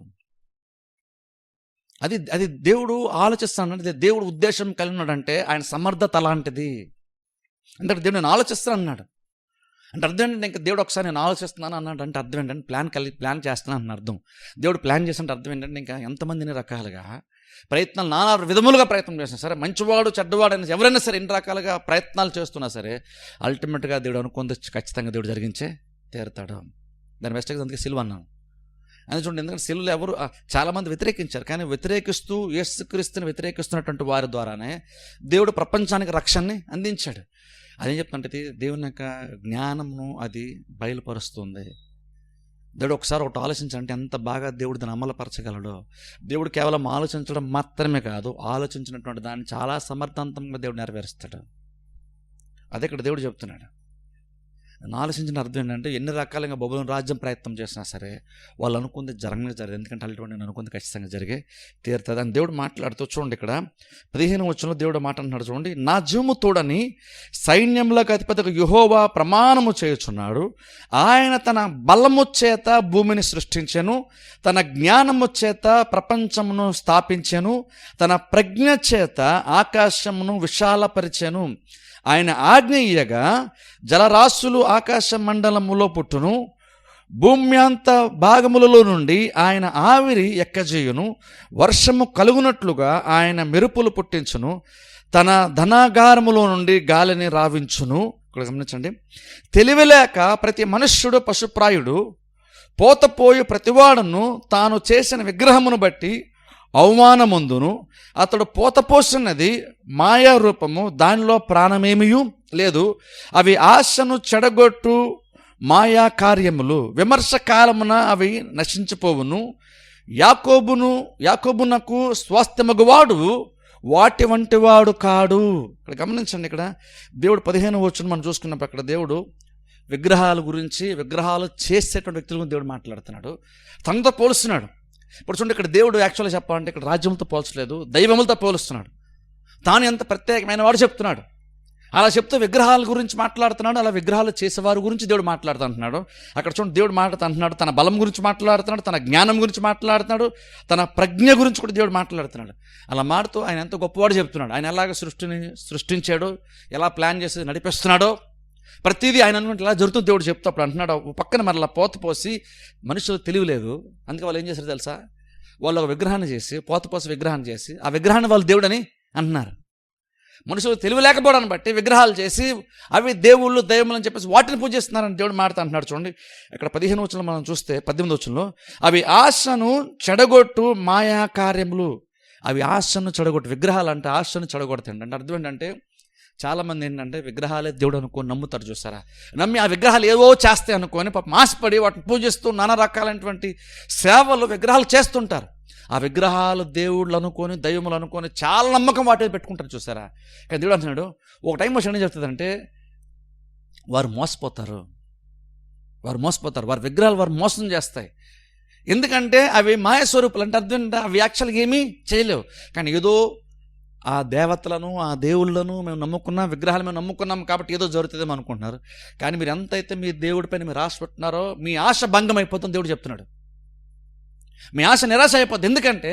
అది దేవుడు ఆలోచిస్తానంటే, దేవుడు ఉద్దేశం కలిగి ఉన్నాడంటే ఆయన సమర్థత అలాంటిది. అంటే దేవుడు నేను ఆలోచిస్తాను అన్నాడు అంటే అర్థం ఏంటంటే, ఇంకా దేవుడు ఒకసారి నేను ఆలోచిస్తున్నాను అన్నాడు అంటే అర్థం ఏంటంటే ప్లాన్ చేస్తున్నాను అన్న అర్థం. దేవుడు ప్లాన్ చేసినట్టు అర్థం ఏంటంటే, ఇంకా ఎంతమందిని రకాలుగా ప్రయత్నాలు నానా విధములుగా ప్రయత్నం చేసినా సరే, మంచివాడు చెడ్డవాడు అయినా ఎవరైనా సరే ఎన్ని రకాలుగా ప్రయత్నాలు చేస్తున్నా సరే అల్టిమేట్గా దేవుడు అనుకుంది ఖచ్చితంగా దేవుడు జరిగించే తీరుతాడు. దాని బెస్ట్ అందుకే సిలువ అన్నాను. అని చూడండి, ఎందుకంటే సిలువలు ఎవరు చాలామంది వ్యతిరేకించారు, కానీ వ్యతిరేకిస్తూ యేసుక్రీస్తుని వ్యతిరేకిస్తున్నటువంటి వారి ద్వారానే దేవుడు ప్రపంచానికి రక్షణని అందించాడు. అదేం చెప్తుంటే దేవుని యొక్క జ్ఞానమును అది బయలుపరుస్తుంది. దేవుడు ఒకసారి ఒకటి ఆలోచించాలంటే ఎంత బాగా దేవుడు దాన్ని అమలుపరచగలడో. దేవుడు కేవలం ఆలోచించడం మాత్రమే కాదు, ఆలోచించినటువంటి దాన్ని చాలా సమర్థవంతంగా దేవుడు నెరవేరుస్తాడు. అదే ఇక్కడ దేవుడు చెప్తున్నాడు. నేను ఆలోచించిన అర్థం ఏంటంటే, ఎన్ని రకాలుగా బబులోను రాజ్యం ప్రయత్నం చేసినా సరే వాళ్ళు అనుకుంది జరగనే జరగదు, ఎందుకంటే అటువంటి నేను అనుకుంది ఖచ్చితంగా జరిగే తీరుతుంది అని దేవుడు మాట్లాడుతూ చూడండి. ఇక్కడ 15వ వచనంలో దేవుడు మాట అంటున్నాడు చూడండి, నా జీవము తోడని సైన్యములకు అధిపతిగా యెహోవా ప్రమాణము చేయుచున్నాడు. ఆయన తన బలము చేత భూమిని సృష్టించెను, తన జ్ఞానము చేత ప్రపంచమును స్థాపించెను, తన ప్రజ్ఞ చేత ఆకాశమును విశాలపరిచెను. ఆయన ఆజ్ఞ ఇయ్యగా జలరాశులు ఆకాశ మండలములో పుట్టును, భూమ్యాంత భాగములలో నుండి ఆయన ఆవిరి ఎక్కజేయును, వర్షము కలుగునట్లుగా ఆయన మెరుపులు పుట్టించును, తన ధనాగారములో నుండి గాలిని రావించును. ఇక్కడ గమనించండి, తెలివిలేక ప్రతి మనుష్యుడు పశుప్రాయుడు, పోతపోయి ప్రతివాడును తాను చేసిన విగ్రహమును బట్టి అవమానముందును, అతడు పోతపోసినది మాయా రూపము, దానిలో ప్రాణమేమియూ లేదు, అవి ఆశను చెడగొట్టు మాయా కార్యములు, విమర్శ కాలమున అవి నశించిపోవును. యాకోబునకు స్వాస్థ్యమగువాడు వాటి వంటి వాడు కాడు. ఇక్కడ గమనించండి, ఇక్కడ దేవుడు 15వ వచనం మనం చూసుకున్నప్పుడు అక్కడ దేవుడు విగ్రహాల గురించి, విగ్రహాలు చేసేటువంటి వ్యక్తుల గురించి దేవుడు మాట్లాడుతున్నాడు, తనతో పోలుస్తున్నాడు. ఇప్పుడు చూడండి, ఇక్కడ దేవుడు యాక్చువల్గా చెప్పాలంటే ఇక్కడ రాజ్యంతో పోల్చలేదు, దైవములతో పోలుస్తున్నాడు. తాను ఎంత ప్రత్యేకమైన వాడు చెప్తున్నాడు. అలా చెప్తూ విగ్రహాల గురించి మాట్లాడుతున్నాడు, అలా విగ్రహాలు చేసేవారి గురించి దేవుడు మాట్లాడుతుంటున్నాడు. అక్కడ చూడండి, దేవుడు మాట్లాడుతున్నాడు, తన బలం గురించి మాట్లాడుతున్నాడు, తన జ్ఞానం గురించి మాట్లాడుతున్నాడు, తన ప్రజ్ఞ గురించి కూడా దేవుడు మాట్లాడుతున్నాడు. అలా మాడుతూ ఆయన ఎంత గొప్పవాడు చెప్తున్నాడు, ఆయన ఎలాగ సృష్టించాడో, ఎలా ప్లాన్ చేసి నడిపిస్తున్నాడో ప్రతిదీ ఆయన అనుకుంటే ఇలా జరుగుతుంది దేవుడు చెప్తూ అప్పుడు అంటున్నాడు. పక్కన మరలా పోసి మనుషులు తెలియలేదు, అందుకే వాళ్ళు ఏం చేశారు తెలుసా, వాళ్ళు ఒక విగ్రహాన్ని చేసి పోసి విగ్రహాన్ని చేసి ఆ విగ్రహాన్ని వాళ్ళు దేవుడు అని అంటున్నారు. మనుషులు తెలివి లేకపోవడాన్ని బట్టి విగ్రహాలు చేసి అవి దేవుళ్ళు దైవములు అని చెప్పేసి వాటిని పూజిస్తున్నారని దేవుడు మాట అంటున్నాడు. చూడండి, ఇక్కడ 15వ వచనంలో మనం చూస్తే 18వ వచనంలో అవి ఆశను చెడగొట్టు మాయా కార్యములు, అవి ఆశను చెడగొట్టు, విగ్రహాలు అంటే ఆశను చెడగొడతాయండి. అంటే అర్థం ఏంటంటే, చాలామంది ఏంటంటే విగ్రహాలే దేవుడు అనుకొని నమ్ముతారు, చూసారా, నమ్మి ఆ విగ్రహాలు ఏవో చేస్తాయి అనుకొని పాపం ఆశపడి వాటిని పూజిస్తూ నానా రకాలైనటువంటి సేవలు విగ్రహాలు చేస్తుంటారు. ఆ విగ్రహాలు దేవుళ్ళు అనుకొని దైవములు అనుకొని చాలా నమ్మకం వాటి పెట్టుకుంటారు, చూసారా. కానీ దేవుడు అంటున్నాడు, ఒక టైం వచ్చి ఏం చెప్తుందంటే వారు మోసపోతారు, వారి విగ్రహాలు వారు మోసం చేస్తాయి. ఎందుకంటే అవి మాయస్వరూపులు. అంటే అర్థం ఏంటంటే అవి యాక్చువల్గా ఏమీ చేయలేవు, కానీ ఏదో ఆ దేవతలను ఆ దేవుళ్ళను మేము నమ్ముకున్నాం, విగ్రహాలు మేము నమ్ముకున్నాం కాబట్టి ఏదో జరుగుతుందేమో అనుకుంటున్నారు. కానీ మీరు ఎంతైతే మీ దేవుడి పైన మీరు ఆశ పెట్టున్నారో మీ ఆశ భంగం అయిపోతుంది. దేవుడు చెప్తున్నాడు, మీ ఆశ నిరాశ అయిపోతుంది. ఎందుకంటే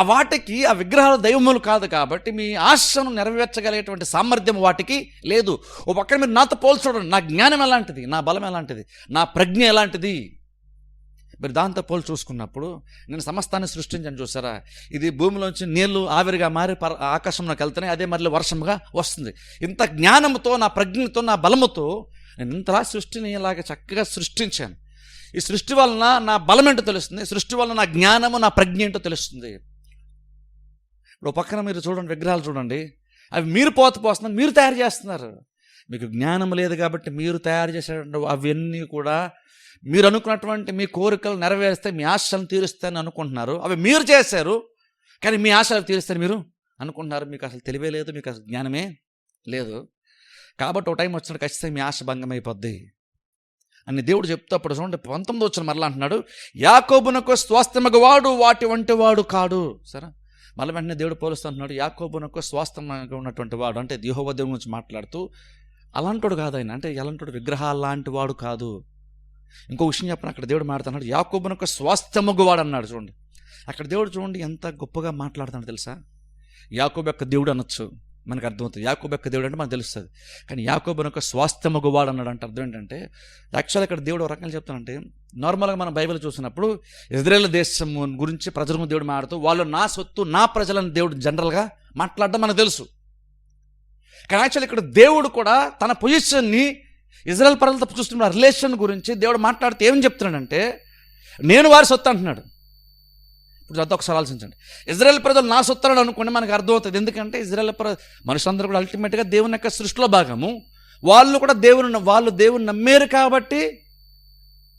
ఆ వాటికి ఆ విగ్రహాలు దైవములు కాదు కాబట్టి మీ ఆశను నెరవేర్చగలిగేటువంటి సామర్థ్యం వాటికి లేదు. ఓ పక్కన మీరు నాతో పోల్చూడండి, నా జ్ఞానం ఎలాంటిది, నా బలం ఎలాంటిది, నా ప్రజ్ఞ ఎలాంటిది. మీరు దాంతో పోల్చి చూసుకున్నప్పుడు నేను సమస్తాన్ని సృష్టించాను చూసారా, ఇది భూమిలోంచి నీళ్లు ఆవిరిగా మారి ఆకాశంలోకి వెళ్తున్నాయి, అదే మళ్ళీ వర్షంగా వస్తుంది. ఇంత జ్ఞానంతో, నా ప్రజ్ఞతో, నా బలముతో నేను ఇంతలా సృష్టిని ఇలాగ చక్కగా సృష్టించాను. ఈ సృష్టి వలన నా బలం ఏంటో తెలుస్తుంది, సృష్టి వలన నా జ్ఞానము, నా ప్రజ్ఞ ఏంటో తెలుస్తుంది. ఇప్పుడు పక్కన మీరు చూడండి, విగ్రహాలు చూడండి, అవి మీరు పోస్తున్నారు, మీరు తయారు చేస్తున్నారు. మీకు జ్ఞానం లేదు కాబట్టి మీరు తయారు చేసేటువంటి అవన్నీ కూడా మీరు అనుకున్నటువంటి మీ కోరికలు నెరవేరిస్తే, మీ ఆశలను తీరుస్తాయని అనుకుంటున్నారు. అవి మీరు చేశారు, కానీ మీ ఆశలు తీరుస్తాయని మీరు అనుకుంటున్నారు. మీకు అసలు తెలివే లేదు, మీకు అసలు జ్ఞానమే లేదు. కాబట్టి ఒక టైం వచ్చినప్పుడు ఖచ్చితంగా మీ ఆశ భంగం అయిపోద్ది అని దేవుడు చెప్తూ అప్పుడు చూడండి 19 వచ్చిన మరలా అంటున్నాడు, యాకోబునకు స్వాస్థ్యమగు వాడు వాటి వంటి వాడు కాడు. సరే, మళ్ళీ వెంటనే దేవుడు పోలుస్తూ అంటున్నాడు, యాకోబునకు స్వాస్థ్యంగా ఉన్నటువంటి వాడు అంటే యెహోవా దేవుని గురించి మాట్లాడుతూ అలాంటోడు కాదు ఆయన, అంటే ఎలాంటోడు, విగ్రహాలు లాంటి వాడు కాదు. ఇంకో విషయం చెప్పిన అక్కడ దేవుడు మాట్లాడుతున్నాడు, యాకోబునకు స్వాస్థ్యమగు వాడు అన్నాడు. చూడండి అక్కడ దేవుడు చూడండి ఎంత గొప్పగా మాట్లాడుతున్నాడు తెలుసా. యాకోబు యొక్క దేవుడు అనొచ్చు, మనకు అర్థమవుతుంది. యాకోబు యొక్క దేవుడు అంటే మనకు తెలుస్తుంది. కానీ యాకోబునకు స్వాస్థ్యమగు వాడు అన్నాడు అంటే అర్థం ఏంటంటే, యాక్చువల్గా ఇక్కడ దేవుడు ఒక రకంగా చెప్తానంటే, నార్మల్గా మనం బైబిల్ చూసినప్పుడు ఇజ్రాయేల్ దేశం గురించి ప్రజలకు దేవుడు మాట్లాడుతూ వాళ్ళు నా సొత్తు, నా ప్రజలని దేవుడు జనరల్గా మాట్లాడడం మనకు తెలుసు. కానీ యాక్చువల్లీ ఇక్కడ దేవుడు కూడా తన పొజిషన్ని ఇజ్రాయెల్ ప్రజలతో చూస్తున్న రిలేషన్ గురించి దేవుడు మాట్లాడితే ఏం చెప్తున్నాడంటే, నేను వారి సొత్తు అంటున్నాడు. ఇప్పుడు అర్థం ఒకసారి ఆలోచించండి. ఇజ్రాయెల్ ప్రజలు నా సొత్తు అని అనుకుంటే మనకు అర్థమవుతుంది. ఎందుకంటే ఇజ్రాయెల్ మనుషులందరూ కూడా అల్టిమేట్గా దేవుని యొక్క సృష్టిలో భాగము. వాళ్ళు కూడా దేవుని నమ్మారు కాబట్టి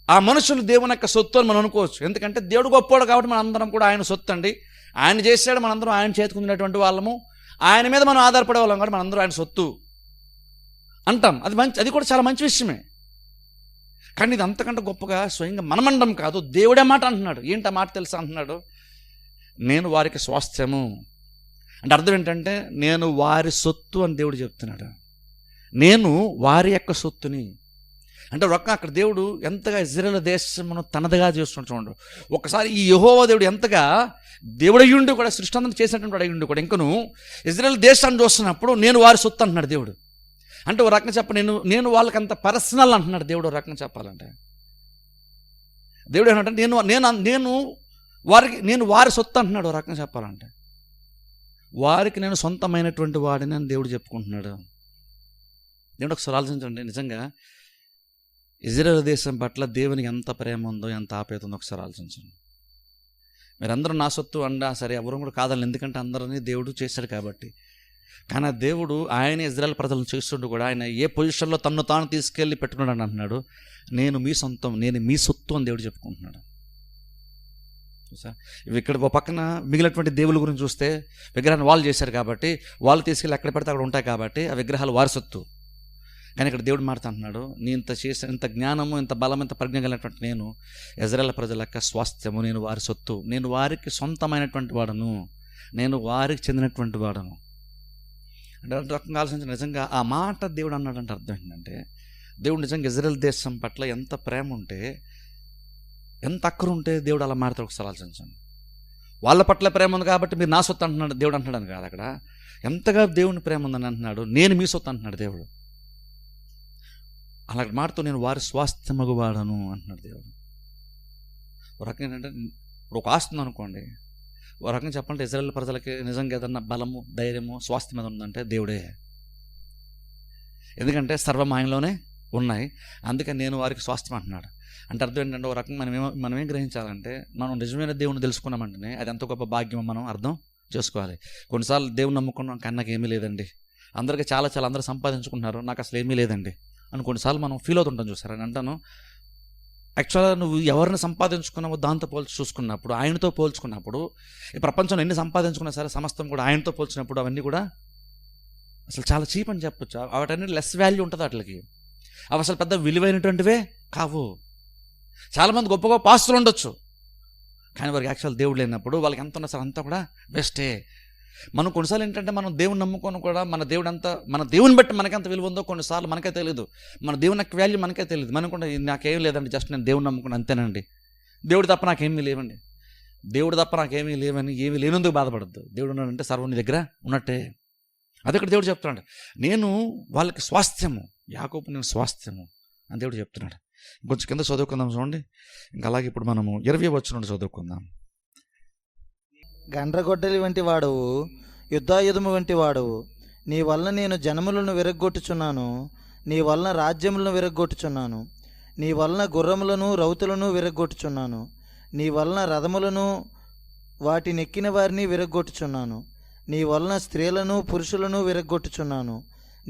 ఆ మనుషులు దేవుని యొక్క సొత్తు అని మనం అనుకోవచ్చు. ఎందుకంటే దేవుడు గొప్పోడు కాబట్టి మన అందరం కూడా ఆయన సొత్తు అండి. ఆయన చేశాడు, మనందరం ఆయన చేతుకున్నటువంటి వాళ్ళము, ఆయన మీద మనం ఆధారపడే వాళ్ళం కాబట్టి మనందరూ ఆయన సొత్తు అంటాం. అది కూడా చాలా మంచి విషయమే. కానీ ఇది అంతకంటే గొప్పగా స్వయంగా మనమండం కాదు, దేవుడే మాట అంటున్నాడు. ఏంటి ఆ మాట తెలుసా అంటున్నాడు, నేను వారికి స్వాస్థ్యము అంటే అర్థం ఏంటంటే నేను వారి సొత్తు అని దేవుడు చెప్తున్నాడు. నేను వారి యొక్క సొత్తుని అంటే అక్కడ దేవుడు ఎంతగా ఇజ్రాయేల్ దేశమును తనదిగా చేస్తున్నాడు. చూడండి ఒకసారి ఈ యెహోవా దేవుడు ఎంతగా దేవుడయ్యుండి కూడా సృష్టి అంతా చేసినటువంటి అయ్యుండి కూడా ఇంకను ఇజ్రాయేల్ దేశాన్ని చూస్తున్నప్పుడు నేను వారి సొత్తు అంటున్నాడు దేవుడు. అంటే ఒక రకంగా నేను వాళ్ళకి అంత పర్సనల్ అంటున్నాడు దేవుడు. ఒక రకంగా చెప్పాలంటే దేవుడు ఏమంటే నేను వారి సొత్తు అంటున్నాడు. ఒక రకంగా చెప్పాలంటే వారికి నేను సొంతమైనటువంటి వాడిని అని దేవుడు చెప్పుకుంటున్నాడు. దేవుడు ఒకసారి ఆలోచించండి, నిజంగా ఇజ్రాయేల్ దేశం పట్ల దేవునికి ఎంత ప్రేమ ఉందో, ఎంత ఆప్యాయత ఉందో ఒకసారి ఆలోచించండి. మీరందరూ నా సొత్తు అండా సరే, ఎవరు కూడా కాదని, ఎందుకంటే అందరినీ దేవుడు చేశాడు కాబట్టి. కానీ దేవుడు ఆయన ఇజ్రాయెల్ ప్రజలను చేస్తుంటూ కూడా ఆయన ఏ పొజిషన్లో తన్ను తాను తీసుకెళ్ళి పెట్టుకున్నాడు అంటున్నాడు, నేను మీ సొంతం, నేను మీ సొత్తు అని దేవుడు చెప్పుకుంటున్నాడు. ఇవి ఇక్కడ ఒక పక్కన మిగిలినటువంటి దేవుళ్ళ గురించి చూస్తే విగ్రహాన్ని వాళ్ళు చేశారు కాబట్టి, వాళ్ళు తీసుకెళ్ళి ఎక్కడ పెడితే అక్కడ ఉంటాయి కాబట్టి ఆ విగ్రహాలు వారి సొత్తు. కానీ ఇక్కడ దేవుడు మాట్లాడుతున్నాడు, నీ ఇంత జ్ఞానము, ఇంత బలం, ఇంత ప్రజ్ఞ కలిగినటువంటి నేను ఇజ్రాయెల్ ప్రజల యొక్క స్వాస్థ్యము, నేను వారి సొత్తు, నేను వారికి సొంతమైనటువంటి వాడను, నేను వారికి చెందినటువంటి వాడను అంటే రకంగా ఆలోచించిన. నిజంగా ఆ మాట దేవుడు అన్నాడంటే అర్థం ఏంటంటే, దేవుడు నిజంగా ఇజ్రాయెల్ దేశం పట్ల ఎంత ప్రేమ ఉంటే, ఎంత అక్కర ఉంటే దేవుడు అలా మాట్లాడు. ఒకసారి ఆలోచించండి. వాళ్ళ పట్ల ప్రేమ ఉంది కాబట్టి మీరు నా సొత్తు అంటున్నాడు దేవుడు అంటున్నాడు కాదు. అక్కడ ఎంతగా దేవుని ప్రేమ ఉందని అంటున్నాడు, నేను మీ సొత్తు అంటున్నాడు దేవుడు. అలా మాటతో నేను వారి స్వాస్థ్యమగు వాడను అంటున్నాడు దేవుడు. ఒక రకంగా ఏంటంటే, ఇప్పుడు ఒక ఆస్తి ఉందనుకోండి, ఒక రకంగా చెప్పాలంటే ఇజ్రాయెల్ ప్రజలకి నిజంగా ఏదన్నా బలము, ధైర్యము, స్వాస్థ్యం ఏదైనా ఉందంటే దేవుడే. ఎందుకంటే సర్వం ఆయనలోనే ఉన్నాయి. అందుకని నేను వారికి స్వాస్థ్యం అంటున్నాడు. అంటే అర్థం ఏంటంటే, ఒక రకంగా మనం ఏం గ్రహించాలంటే, మనం నిజమైన దేవుని తెలుసుకున్నామంటేనే అది ఎంత గొప్ప భాగ్యం మనం అర్థం చేసుకోవాలి. కొన్నిసార్లు దేవుని నమ్ముకున్నాం కానీ నాకు ఏమీ లేదండి, అందరికీ చాలా అందరూ సంపాదించుకుంటున్నారు, నాకు అసలు ఏమీ లేదండి అని కొన్నిసార్లు మనం ఫీల్ అవుతుంటాం. చూసారా, అని అంటాను. యాక్చువల్గా నువ్వు ఎవరిని సంపాదించుకున్నావో దాంతో పోల్చి చూసుకున్నప్పుడు, ఆయనతో పోల్చుకున్నప్పుడు, ఈ ప్రపంచంలో ఎన్ని సంపాదించుకున్నా సరే సమస్తం కూడా ఆయనతో పోల్చినప్పుడు అవన్నీ కూడా అసలు చాలా చీప్ అని చెప్పొచ్చు. వాటన్నీ లెస్ వాల్యూ ఉంటుంది వాటికి. అవి అసలు పెద్ద విలువైనటువంటివే కావు. చాలామంది గొప్ప గొప్ప ఆస్తులు ఉండొచ్చు, కానీ వారికి యాక్చువల్ దేవుడు లేనప్పుడు వాళ్ళకి ఎంత ఉన్నా సరే అంతా కూడా బెస్టే. మనం కొన్నిసార్లు ఏంటంటే, మనం దేవుని నమ్ముకొని కూడా మన దేవుని బట్టి మనకెంత విలువ ఉందో కొన్నిసార్లు మనకే తెలియదు. మన దేవుని యొక్క వాల్యూ మనకే తెలియదు. మనం కూడా నాకేం లేదండి, జస్ట్ నేను దేవుని నమ్ముకుని అంతేనండి, దేవుడు తప్ప నాకేమీ లేవండి. దేవుడు తప్ప నాకేమీ లేవని, ఏమీ లేనందుకు బాధపడద్దు. దేవుడు ఉన్నాడంటే సర్వం నీ దగ్గర ఉన్నట్టే. అది ఇక్కడ దేవుడు చెప్తున్నాడు, నేను వాళ్ళకి స్వాస్థ్యము, యాకోబు నేను స్వాస్థ్యము అని దేవుడు చెప్తున్నాడు. కొంచెం కింద చదువుకుందాం చూడండి. ఇంకా అలాగే ఇప్పుడు మనము 20వ వచనం చదువుకుందాం. గండ్రగొడ్డలి వంటి వాడవు, యుద్ధాయుధము వంటి వాడవు. నీ వలన నేను జనములను విరగ్గొట్టుచున్నాను, నీ వలన రాజ్యములను విరగ్గొట్టుచున్నాను. నీ వలన గుర్రములను రౌతులను విరగ్గొట్టుచున్నాను. నీ వలన రథములను వాటినెక్కిన వారిని విరగ్గొట్టుచున్నాను. నీ వలన స్త్రీలను పురుషులను విరగ్గొట్టుచున్నాను.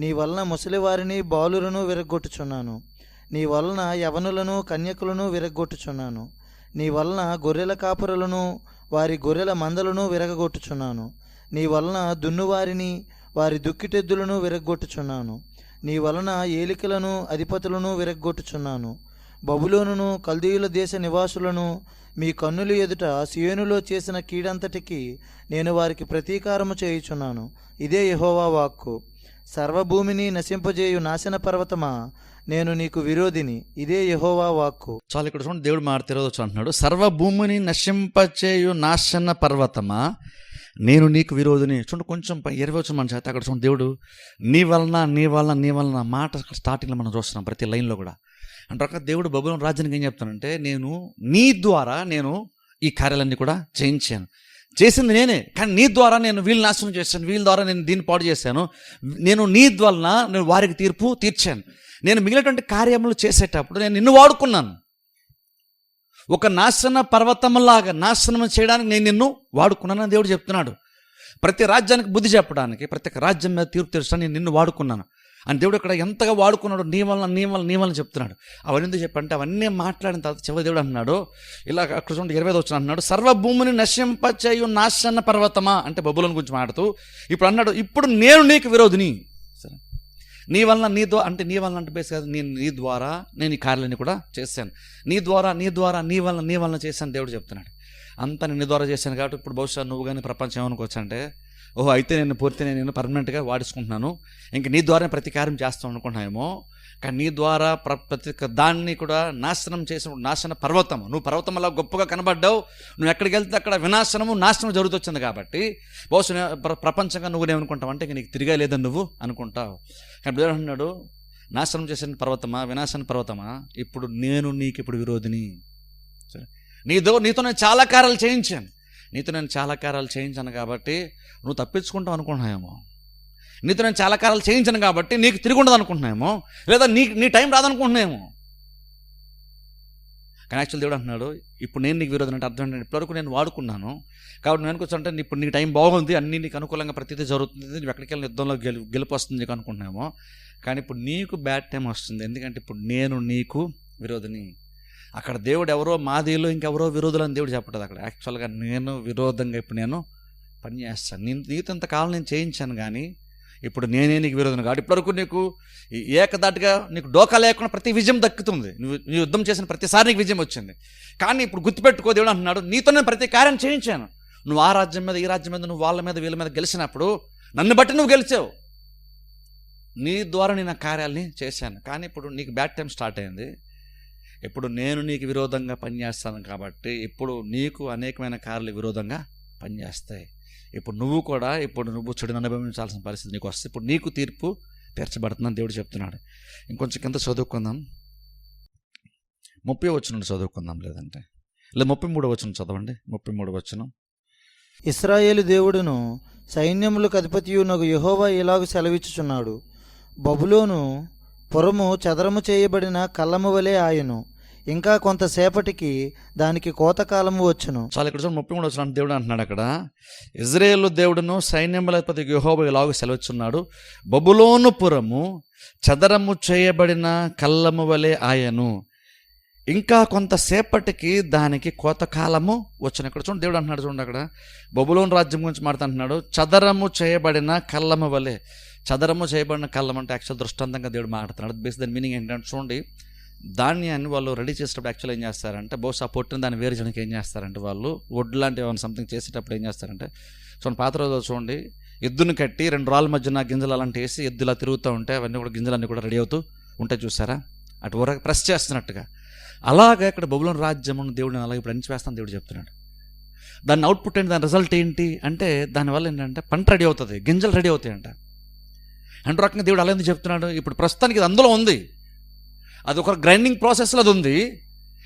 నీ వలన ముసలివారిని బాలులను విరగ్గొట్టుచున్నాను. నీ వలన యవనులను కన్యకులను విరగ్గొట్టుచున్నాను. నీ వలన గొర్రెల కాపురులను వారి గొర్రెల మందలను విరగగొట్టుచున్నాను. నీ వలన దున్నువారిని వారి దుక్కిటెద్దులను విరగ్గొట్టుచున్నాను. నీ వలన ఏలికలను అధిపతులను విరగ్గొట్టుచున్నాను. బబులోనును కల్దీయుల దేశ నివాసులను మీ కన్నుల ఎదుట సియోనులో చేసిన కీడంతటికి నేను వారికి ప్రతీకారము చేయుచున్నాను. ఇదే యెహోవా వాక్కు. సర్వభూమిని నశింపజేయు నాశన పర్వతమా, నేను నీకు విరోధిని. ఇదే యెహోవా వాక్కు. చాలా ఇక్కడ చూడండి, దేవుడు మాట తెరవచ్చు అంటున్నాడు, సర్వభూమిని నశింపచేయు నాశన పర్వతమా, నేను నీకు విరోధిని. చూడండి కొంచెం 20 వచ్చిన మన చేత అక్కడ చూడండి, దేవుడు నీ వలన నీ వలన నీ వలన మాట స్టార్టింగ్లో మనం చూస్తున్నాం ప్రతి లైన్లో కూడా. అంటే ఒక దేవుడు బబులోను రాజ్యానికి ఏం చెప్తానంటే, నేను నీ ద్వారా నేను ఈ కార్యాలన్నీ కూడా చేసింది నేనే, కానీ నీ ద్వారా నేను వీళ్ళు నాశనం చేశాను, వీళ్ళ ద్వారా నేను దీన్ని పాడు చేశాను, నేను నీ వలన నేను వారికి తీర్పు తీర్చాను. నేను మిగిలినటువంటి కార్యములు చేసేటప్పుడు నేను నిన్ను వాడుకున్నాను. ఒక నాశన పర్వతంలాగా నాశనం చేయడానికి నేను నిన్ను వాడుకున్నానని దేవుడు చెప్తున్నాడు. ప్రతి రాజ్యానికి బుద్ధి చెప్పడానికి, ప్రతి రాజ్యం మీద తీర్పు తీర్చడానికి నేను నిన్ను వాడుకున్నాను అని దేవుడు ఇక్కడ ఎంతగా వాడుకున్నాడు. నీ వలన చెప్తున్నాడు. అవన్నీ ఎందుకు చెప్పంటే, అవన్నీ మాట్లాడిన తర్వాత చివరి దేవుడు అంటున్నాడు ఇలా, అక్కడ చూడండి 25 వచ్చిన అంటున్నాడు, సర్వభూమిని నశింపచేయు నాశన పర్వతమా అంటే బబులోను గురించి మాట్లాడుతూ ఇప్పుడు అన్నాడు, ఇప్పుడు నేను నీకు విరోధిని. సరే, నీ వలన అంటే నీ వలన అంటే బేస్ కాదు, నేను నీ ద్వారా నేను ఈ కార్యాలన్నీ కూడా చేశాను. నీ ద్వారా నీ వలన చేశాను దేవుడు చెప్తున్నాడు. అంతా నేను నీ ద్వారా చేశాను కాబట్టి ఇప్పుడు బహుశా నువ్వు కానీ ప్రపంచం ఏమనుకోవచ్చు అంటే, ఓహో అయితే నేను పూర్తిగా నేను పర్మనెంట్గా వాడుకుంటున్నాను, ఇంక నీ ద్వారా ప్రతి కార్యం చేస్తాను అనుకుంటున్నాయేమో. కానీ నీ ద్వారా ప్రతి దాన్ని కూడా నాశనం చేసిన నాశన పర్వతం, నువ్వు పర్వతంలా గొప్పగా కనబడ్డావు, నువ్వు ఎక్కడికి వెళ్తే అక్కడ వినాశనము నాశనం జరుగుతొచ్చింది కాబట్టి బహుశా ప్రపంచంగా నువ్వునేమనుకుంటావు అంటే, ఇంక నీకు తిరిగా లేదని నువ్వు అనుకుంటావు. కానీ దేవుడు అంటున్నాడు, నాశనం చేసిన పర్వతమా, వినాశన పర్వతమా, ఇప్పుడు నేను నీకు ఇప్పుడు విరోధిని. సరే, నీతో నేను చాలా కార్యాలు చేయించాను కాబట్టి నువ్వు తప్పించుకుంటావు అనుకుంటున్నాయేమో. నీతో నేను చాలా కార్యాలు చేయించాను కాబట్టి నీకు తిరిగి ఉండదు అనుకుంటున్నాయేమో, లేదా నీ టైం రాదనుకుంటున్నాయేమో. కానీ యాక్చువల్ దేవుడు అంటున్నాడు, ఇప్పుడు నేను నీకు విరోధం అంటే అర్థం ఏంటంటే, ఇప్పటివరకు నేను వాడుకున్నాను కాబట్టి నేను అనుకోవచ్చు అంటే ఇప్పుడు నీకు టైం బాగుంది, అన్నీ నీకు అనుకూలంగా ప్రతిదీ జరుగుతుంది, నువ్వు ఎక్కడికి వెళ్ళిన యుద్ధంలో గెలుపు వస్తుంది నీకు అనుకుంటున్నామో. కానీ ఇప్పుడు నీకు బ్యాడ్ టైం వస్తుంది, ఎందుకంటే ఇప్పుడు నేను నీకు విరోధిని. అక్కడ దేవుడు ఎవరో మాదీలు ఇంకెవరో విరోధులు అని దేవుడు చెప్పలేదు. అక్కడ యాక్చువల్గా నేను విరోధంగా ఇప్పుడు నేను పనిచేస్తాను. నీతో ఇంతకాలం నేను చేయించాను, కానీ ఇప్పుడు నేనే నీకు విరోధం కాబట్టి ఇప్పటివరకు నీకు ఏకదాటిగా నీకు డోకా లేకుండా ప్రతి విజయం దక్కుతుంది. నువ్వు యుద్ధం చేసిన ప్రతిసారి నీకు విజయం వచ్చింది. కానీ ఇప్పుడు గుర్తుపెట్టుకో, దేవుడు అంటున్నాడు, నీతో నేను ప్రతి కార్యం చేయించాను. నువ్వు ఆ రాజ్యం మీద ఈ రాజ్యం మీద నువ్వు వాళ్ళ మీద వీళ్ళ మీద గెలిచినప్పుడు నన్ను బట్టి నువ్వు గెలిచావు, నీ ద్వారా నేను ఆ కార్యాలని చేశాను. కానీ ఇప్పుడు నీకు బ్యాడ్ టైం స్టార్ట్ అయింది. ఇప్పుడు నేను నీకు విరోధంగా పనిచేస్తాను కాబట్టి ఇప్పుడు నీకు అనేకమైన కార్యాలు విరోధంగా పనిచేస్తాయి. ఇప్పుడు నువ్వు చెడును అనుభవించాల్సిన పరిస్థితి నీకు వస్తే ఇప్పుడు నీకు తీర్పు తీర్చబడుతుందని దేవుడు చెప్తున్నాడు. ఇంకొంచెం కింద చదువుకుందాం, 30వ వచనం చదువుకుందాం, లేదంటే 33వ వచనం చదవండి. 33వ వచనం, ఇశ్రాయేలు దేవుడును సైన్యములకు అధిపతియునగు యెహోవా ఇలాగు సెలవిచ్చుచున్నాడు, బబులోను పురము చదరము చేయబడిన కళ్ళము వలె ఆయను, ఇంకా కొంతసేపటికి దానికి కోతకాలము వచ్చును. చాలా ఇక్కడ 33 వచ్చిన దేవుడు అంటున్నాడు అక్కడ, ఇజ్రాయేలు దేవుడును సైన్యములపతి యెహోవా ఇలాగ సెలవుచున్నాడు, బబులోను పురము చదరము చేయబడిన కళ్ళము వలె ఆయను, ఇంకా కొంతసేపటికి దానికి కోతకాలము వచ్చును. ఇక్కడ చూడండి దేవుడు అంటున్నాడు, చూడండి అక్కడ బబులోను రాజ్యం గురించి మాట్లాడుతున్నాడు, చదరము చేయబడిన కళ్ళము వలె. చదరము చేయబడిన కళ్ళం అంటే యాక్చువల్ దృష్టాంతంగా దేవుడు మాట్లాడుతున్నాడు. బేస్ దాని మీనింగ్ ఏంటంటే, చూడండి ధాన్యాన్ని వాళ్ళు రెడీ చేసేటప్పుడు యాక్చువల్ ఏం చేస్తారంటే, బహుశా పొట్టిన దాన్ని వేరు చేయడానికి ఏం చేస్తారంటే, వాళ్ళు వడ్లు లాంటి ఏమైనా సంథింగ్ చేసేటప్పుడు ఏం చేస్తారంటే, చూడండి పాత రోజుల్లో చూడండి, ఎద్దును కట్టి 2 రాళ్ళ మధ్యన గింజలు అలాంటి వేసి ఎద్దు ఇలా తిరుగుతూ ఉంటాయి, అవన్నీ కూడా గింజలన్నీ కూడా రెడీ అవుతూ ఉంటాయి చూసారా, అటు వరకు ప్రెస్ చేస్తున్నట్టుగా. అలాగే ఇక్కడ బబులోను రాజ్యమును దేవుడిని అలాగే ఇప్పుడు అణిచివేస్తాను దేవుడు చెప్తున్నాడు. దాని అవుట్పుట్ ఏంటి, దాని రిజల్ట్ ఏంటి అంటే దానివల్ల ఏంటంటే పంట రెడీ అవుతుంది, గింజలు రెడీ అవుతాయంట. అంటే రకంగా దేవుడు అలా ఎందుకు చెప్తున్నాడు, ఇప్పుడు ప్రస్తుతానికి ఇది అందులో ఉంది, అది ఒక గ్రైండింగ్ ప్రాసెస్లో అది ఉంది,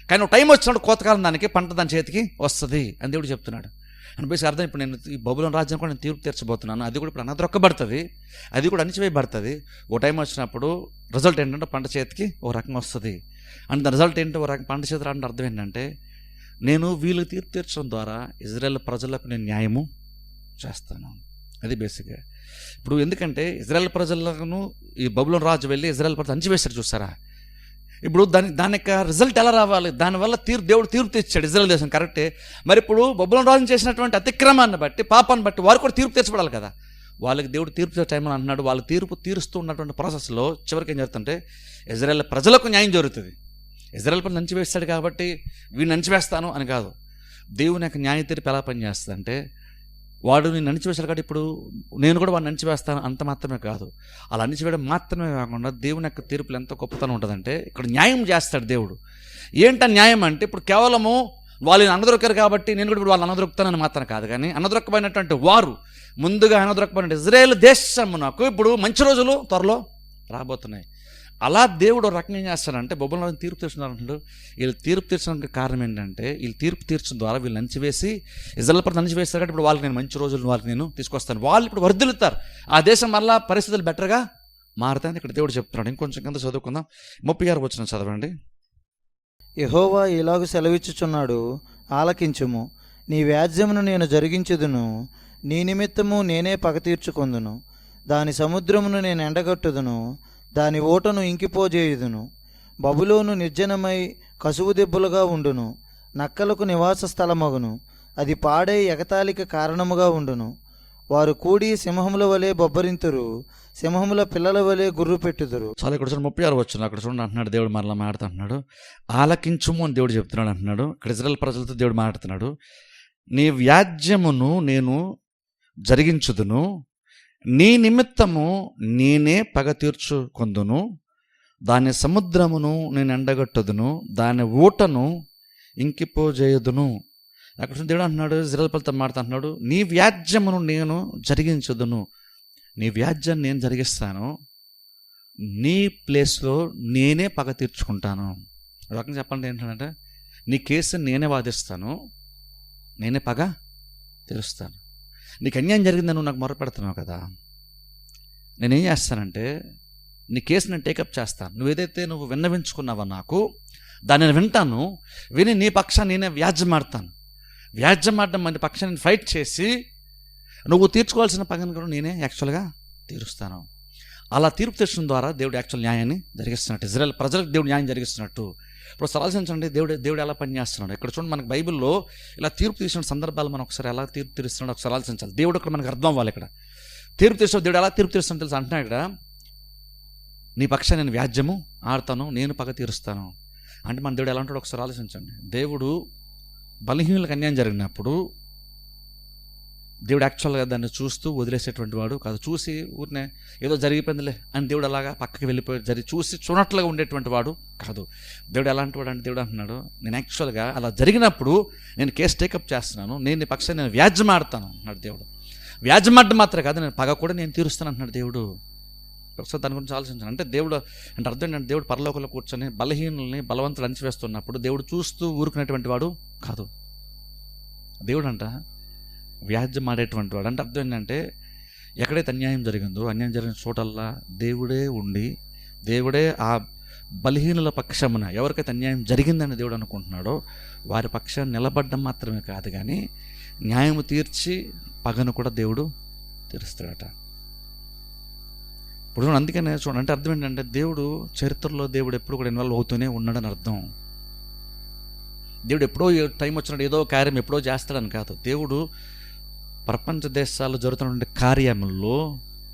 కానీ టైం వచ్చినప్పుడు కోతకాలం దానికి పంట దాని చేతికి వస్తుంది అని దేవుడు చెప్తున్నాడు. అని బేసి అర్థం, ఇప్పుడు నేను ఈ బబులోను రాజ్యం కూడా నేను తీర్పు తీర్చబోతున్నాను, అది కూడా ఇప్పుడు అణద్రొక్కబడుతుంది, అది కూడా అణిచివేయబడుతుంది. ఓ టైం వచ్చినప్పుడు రిజల్ట్ ఏంటంటే పంట చేతికి ఓ రకంగా వస్తుంది. అండ్ దాని రిజల్ట్ ఏంటో ఓ రకం పంట చేతి రావడం అర్థం ఏంటంటే, నేను వీళ్ళు తీర్పు తీర్చడం ద్వారా ఇజ్రాయెల్ ప్రజలకు నేను న్యాయము చేస్తాను. అది బేసిక్గా. ఇప్పుడు ఎందుకంటే ఇజ్రాయెల్ ప్రజలను ఈ బబులోను రాజు వెళ్ళి ఇజ్రాయెల్ ప్రజలు అణిచివేశారు చూసారా. ఇప్పుడు దాని యొక్క రిజల్ట్ ఎలా రావాలి, దానివల్ల దేవుడు తీర్పు తెచ్చాడు ఇజ్రాయెల్ దేశం, కరెక్టే. మరి ఇప్పుడు బబులోను రాజు చేసినటువంటి అతిక్రమాన్ని బట్టి, పాపాన్ని బట్టి వారు కూడా తీర్పు తెచ్చబడాలి కదా. వాళ్ళకి దేవుడు తీర్పు తెచ్చే టైంలో అంటున్నాడు, వాళ్ళు తీర్పు తీరుస్తూ ఉన్నటువంటి ప్రాసెస్లో చివరికి ఏం జరుగుతుంటే ఇజ్రాయెల్ ప్రజలకు న్యాయం జరుగుతుంది. ఇజ్రాయెల్ ప్రజలు నంచివేస్తాడు కాబట్టి వీడిని నంచివేస్తాను అని కాదు. దేవుని యొక్క న్యాయ తీర్పు ఎలా పనిచేస్తుంది అంటే, వాడు నేను నంచివేశాడు కాబట్టి ఇప్పుడు నేను కూడా వాడిని నంచివేస్తాను అంత మాత్రమే కాదు. అలా నంచివేయడం మాత్రమే కాకుండా దేవుని యొక్క తీర్పులు ఎంత గొప్పతనం ఉంటుందంటే, ఇక్కడ న్యాయం చేస్తాడు దేవుడు. ఏంట న్యాయం అంటే, ఇప్పుడు కేవలము వాళ్ళు అన్నదొరకారు కాబట్టి నేను కూడా ఇప్పుడు వాళ్ళు అన్నదొరుకుతానని మాత్రం కాదు, కానీ అన్నదొరకపోయినటువంటి వారు ముందుగా అన్నదొరకపోయిన ఇజ్రాయేల్ దేశమునకు ఇప్పుడు మంచి రోజులు త్వరలో రాబోతున్నాయి. అలా దేవుడు రకంగా ఏం చేస్తాడంటే, బొబ్బలను తీర్పు తీర్చున్నారంటాడు. వీళ్ళు తీర్పు తీర్చడానికి కారణం ఏంటంటే, వీళ్ళు తీర్పు తీర్చడం ద్వారా వీళ్ళు నంచివేసి ఇజ్రాయెల్ ప్రజలు నంచివేస్తారు కాబట్టి ఇప్పుడు వాళ్ళకి నేను మంచి రోజులు వాళ్ళకి నేను తీసుకొస్తాను, వాళ్ళు ఇప్పుడు వర్ధిల్లుతారు, ఆ దేశం మళ్ళా పరిస్థితులు బెటర్గా మారుతాయని ఇక్కడ దేవుడు చెప్తున్నాడు. ఇంకొంచెం కింద చదువుకుందాం, 36 వచనం చదవండి. యెహోవా ఇలాగు సెలవిచ్చుచున్నాడు, ఆలకించుము, నీ వ్యాజ్యమును నేను జరిగించుదును, నీ నిమిత్తము నేనే పగ తీర్చుకొందును, దాని సముద్రమును నేను ఎండగట్టుదును, దాని ఓటను ఇంకిపోజేయుదును. బబులోను నిర్జనమై కసువు దెబ్బలుగా ఉండును, నక్కలకు నివాస స్థలమగును, అది పాడై ఎగతాళిక కారణముగా ఉండును. వారు కూడి సింహముల వలె బొబ్బరింతురు, సింహముల పిల్లల వలె గుర్రు పెట్టుదురు. చాలా ఇక్కడ చూడండి 36 వచ్చిన అక్కడ చూడండి అంటున్నాడు దేవుడు, మరలా మాట్లాడుతున్నాడు, ఆలకించుము అని దేవుడు చెప్తున్నాడు అంటున్నాడు. ఇక్కడ ఇజ్రాయెల్ ప్రజలతో దేవుడు మాట్లాడుతున్నాడు, నీ వ్యాజ్యమును నేను జరిగించుదును, నీ నిమిత్తము నేనే పగ తీర్చుకొందును, దాని సముద్రమును నేను ఎండగట్టుదును, దాని ఊటను ఇంకిపోజేయుదును. అక్కడ దేవుడు అంటున్నాడు, ఇజ్రాయెల్ ప్రజలతో మాట్లాడుతున్నాడు, నీ వ్యాజ్యమును నేను జరిగించుదును, నీ వ్యాజ్యాన్ని నేను జరిగిస్తాను, నీ ప్లేస్లో నేనే పగ తీర్చుకుంటాను. రకంగా చెప్పండి ఏంటంటే, నీ కేసుని నేనే వాదిస్తాను, నేనే పగ తీరుస్తాను. నీకు అన్యాయం జరిగిందని నువ్వు నాకు మొరపెడుతున్నావు కదా, నేనేం చేస్తానంటే నీ కేసు నేను టేకప్ చేస్తాను. నువ్వేదైతే నువ్వు విన్నవించుకున్నావో నాకు, దాన్ని నేను వింటాను, విని నీ పక్షాన్ని నేనే వ్యాజ్యమాడతాను. వ్యాజ్యమాడడం మన పక్షాన్ని ఫైట్ చేసి నువ్వు తీర్చుకోవాల్సిన పగను కూడా నేనే యాక్చువల్గా తీరుస్తాను. అలా తీర్పు తీర్చడం ద్వారా దేవుడు యాక్చువల్ న్యాయాన్ని జరిగిస్తున్నట్టు, ఇజ్రాయెల్ ప్రజలకు దేవుడు న్యాయం జరిగిస్తున్నట్టు. ఇప్పుడు ఆలోచించండి, దేవుడు ఎలా పనిచేస్తున్నాడు. ఇక్కడ చూడండి, మనకు బైబిల్లో ఇలా తీర్పు తీసిన సందర్భాలు మనం ఒకసారి ఎలా తీర్పు తీరుస్తున్నాడు ఒకసారి ఆలోచించాలి. దేవుడు ఇక్కడ మనకు అర్థం అవ్వాలి. ఇక్కడ తీర్పు తీర్చిన దేవుడు ఎలా తీర్పు తీరుస్తాను తెలుసు అంటున్నాడు. ఇక్కడ నీ పక్షాన్ని నేను వ్యాజ్యము ఆడతాను, నేను పగ తీరుస్తాను అంటే మన దేవుడు ఎలా ఉంటాడో ఒకసారి ఆలోచించండి. దేవుడు బలహీనులకు అన్యాయం జరిగినప్పుడు దేవుడు యాక్చువల్గా దాన్ని చూస్తూ వదిలేసేటువంటి వాడు కాదు. చూసి ఊరినే ఏదో జరిగిపోయిందిలే అని దేవుడు అలాగా పక్కకి వెళ్ళిపోయి చూసి చూడట్లుగా ఉండేటువంటి వాడు కాదు. దేవుడు ఎలాంటి వాడు అంటే, దేవుడు అంటున్నాడు, నేను యాక్చువల్గా అలా జరిగినప్పుడు నేను కేసు టేకప్ చేస్తున్నాను, నేను నీ పక్షాన్ని నేను వ్యాజ్యమాడతాను అన్నాడు దేవుడు. వ్యాజ్యమాడడం మాత్రమే కాదు, నేను పగ కూడా నేను తీరుస్తాను అంటున్నాడు దేవుడు. ఒకసారి దాని గురించి ఆలోచించాను. అంటే దేవుడు అంటే అర్థం ఏంటంటే, దేవుడు పరలోకంలో కూర్చొని బలహీనుల్ని బలవంతులు అణిచివేస్తున్నప్పుడు దేవుడు చూస్తూ ఊరుకునేటువంటి వాడు కాదు. దేవుడు అంట వ్యాజ్యం ఆడేటువంటి వాడు. అంటే అర్థం ఏంటంటే, ఎక్కడైతే అన్యాయం జరిగిందో అన్యాయం జరిగిన చోటల్లా దేవుడే ఉండి, దేవుడే ఆ బలహీనుల పక్షమున ఎవరికైతే అన్యాయం జరిగిందని దేవుడు అనుకుంటున్నాడో వారి పక్షాన్ని నిలబడ్డం మాత్రమే కాదు, కానీ న్యాయము తీర్చి పగను కూడా దేవుడు తీరుస్తాడట. ఇప్పుడు అందుకనే చూడండి, అంటే అర్థం ఏంటంటే, దేవుడు చరిత్రలో దేవుడు ఎప్పుడు కూడా ఇన్వాల్వ్ అవుతూనే ఉన్నాడని అర్థం. దేవుడు ఎప్పుడో టైం వచ్చినట్టు ఏదో కార్యం ఎప్పుడో చేస్తాడని కాదు. దేవుడు ప్రపంచ దేశాల్లో జరుగుతున్న కార్యముల్లో,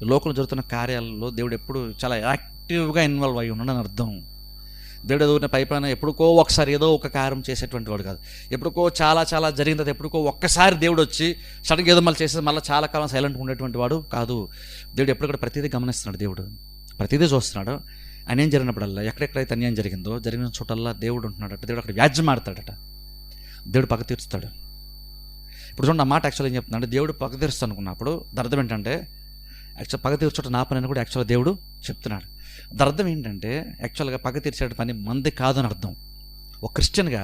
లోకంలో జరుగుతున్న కార్యాలలో దేవుడు ఎప్పుడు చాలా యాక్టివ్గా ఇన్వాల్వ్ అయి ఉన్నాడని అర్థం. దేవుడు ఎదుగున్న పైపైన ఎప్పుడుకో ఒకసారి ఏదో ఒక కార్యం చేసేటువంటి వాడు కాదు. ఎప్పుడుకో చాలా చాలా జరిగిన తర్వాత ఎప్పుడుకో ఒక్కసారి దేవుడు వచ్చి సడన్గా ఏదో మళ్ళీ చేసేది మళ్ళీ చాలా కాలం సైలెంట్గా ఉండేటువంటి వాడు కాదు. దేవుడు ఎప్పుడు కూడా ప్రతిదీ గమనిస్తున్నాడు, దేవుడు ప్రతిదీ చూస్తున్నాడు. అన్యాయం జరిగినప్పుడల్లా ఎక్కడెక్కడైతే అన్యాయం జరిగిందో జరిగిన చోటల్లా దేవుడు ఉంటున్నాడట. దేవుడు అక్కడ వ్యాజ్యం ఆడతాడట, దేవుడు పగ తీర్చుతాడు. ఇప్పుడు చూడండి ఆ మాట యాక్చువల్ ఏం చెప్తున్నా అంటే దేవుడు పగ తీరుస్తా అనుకున్నప్పుడు దాని అర్థం ఏంటంటే యాక్చువల్ పగ తీర్చడం నా పని అని కూడా యాక్చువల్గా దేవుడు చెప్తున్నాడు. దాని అర్థం ఏంటంటే యాక్చువల్గా పగ తీర్చే పని మంది కాదని అర్థం. ఒక క్రిస్టియన్గా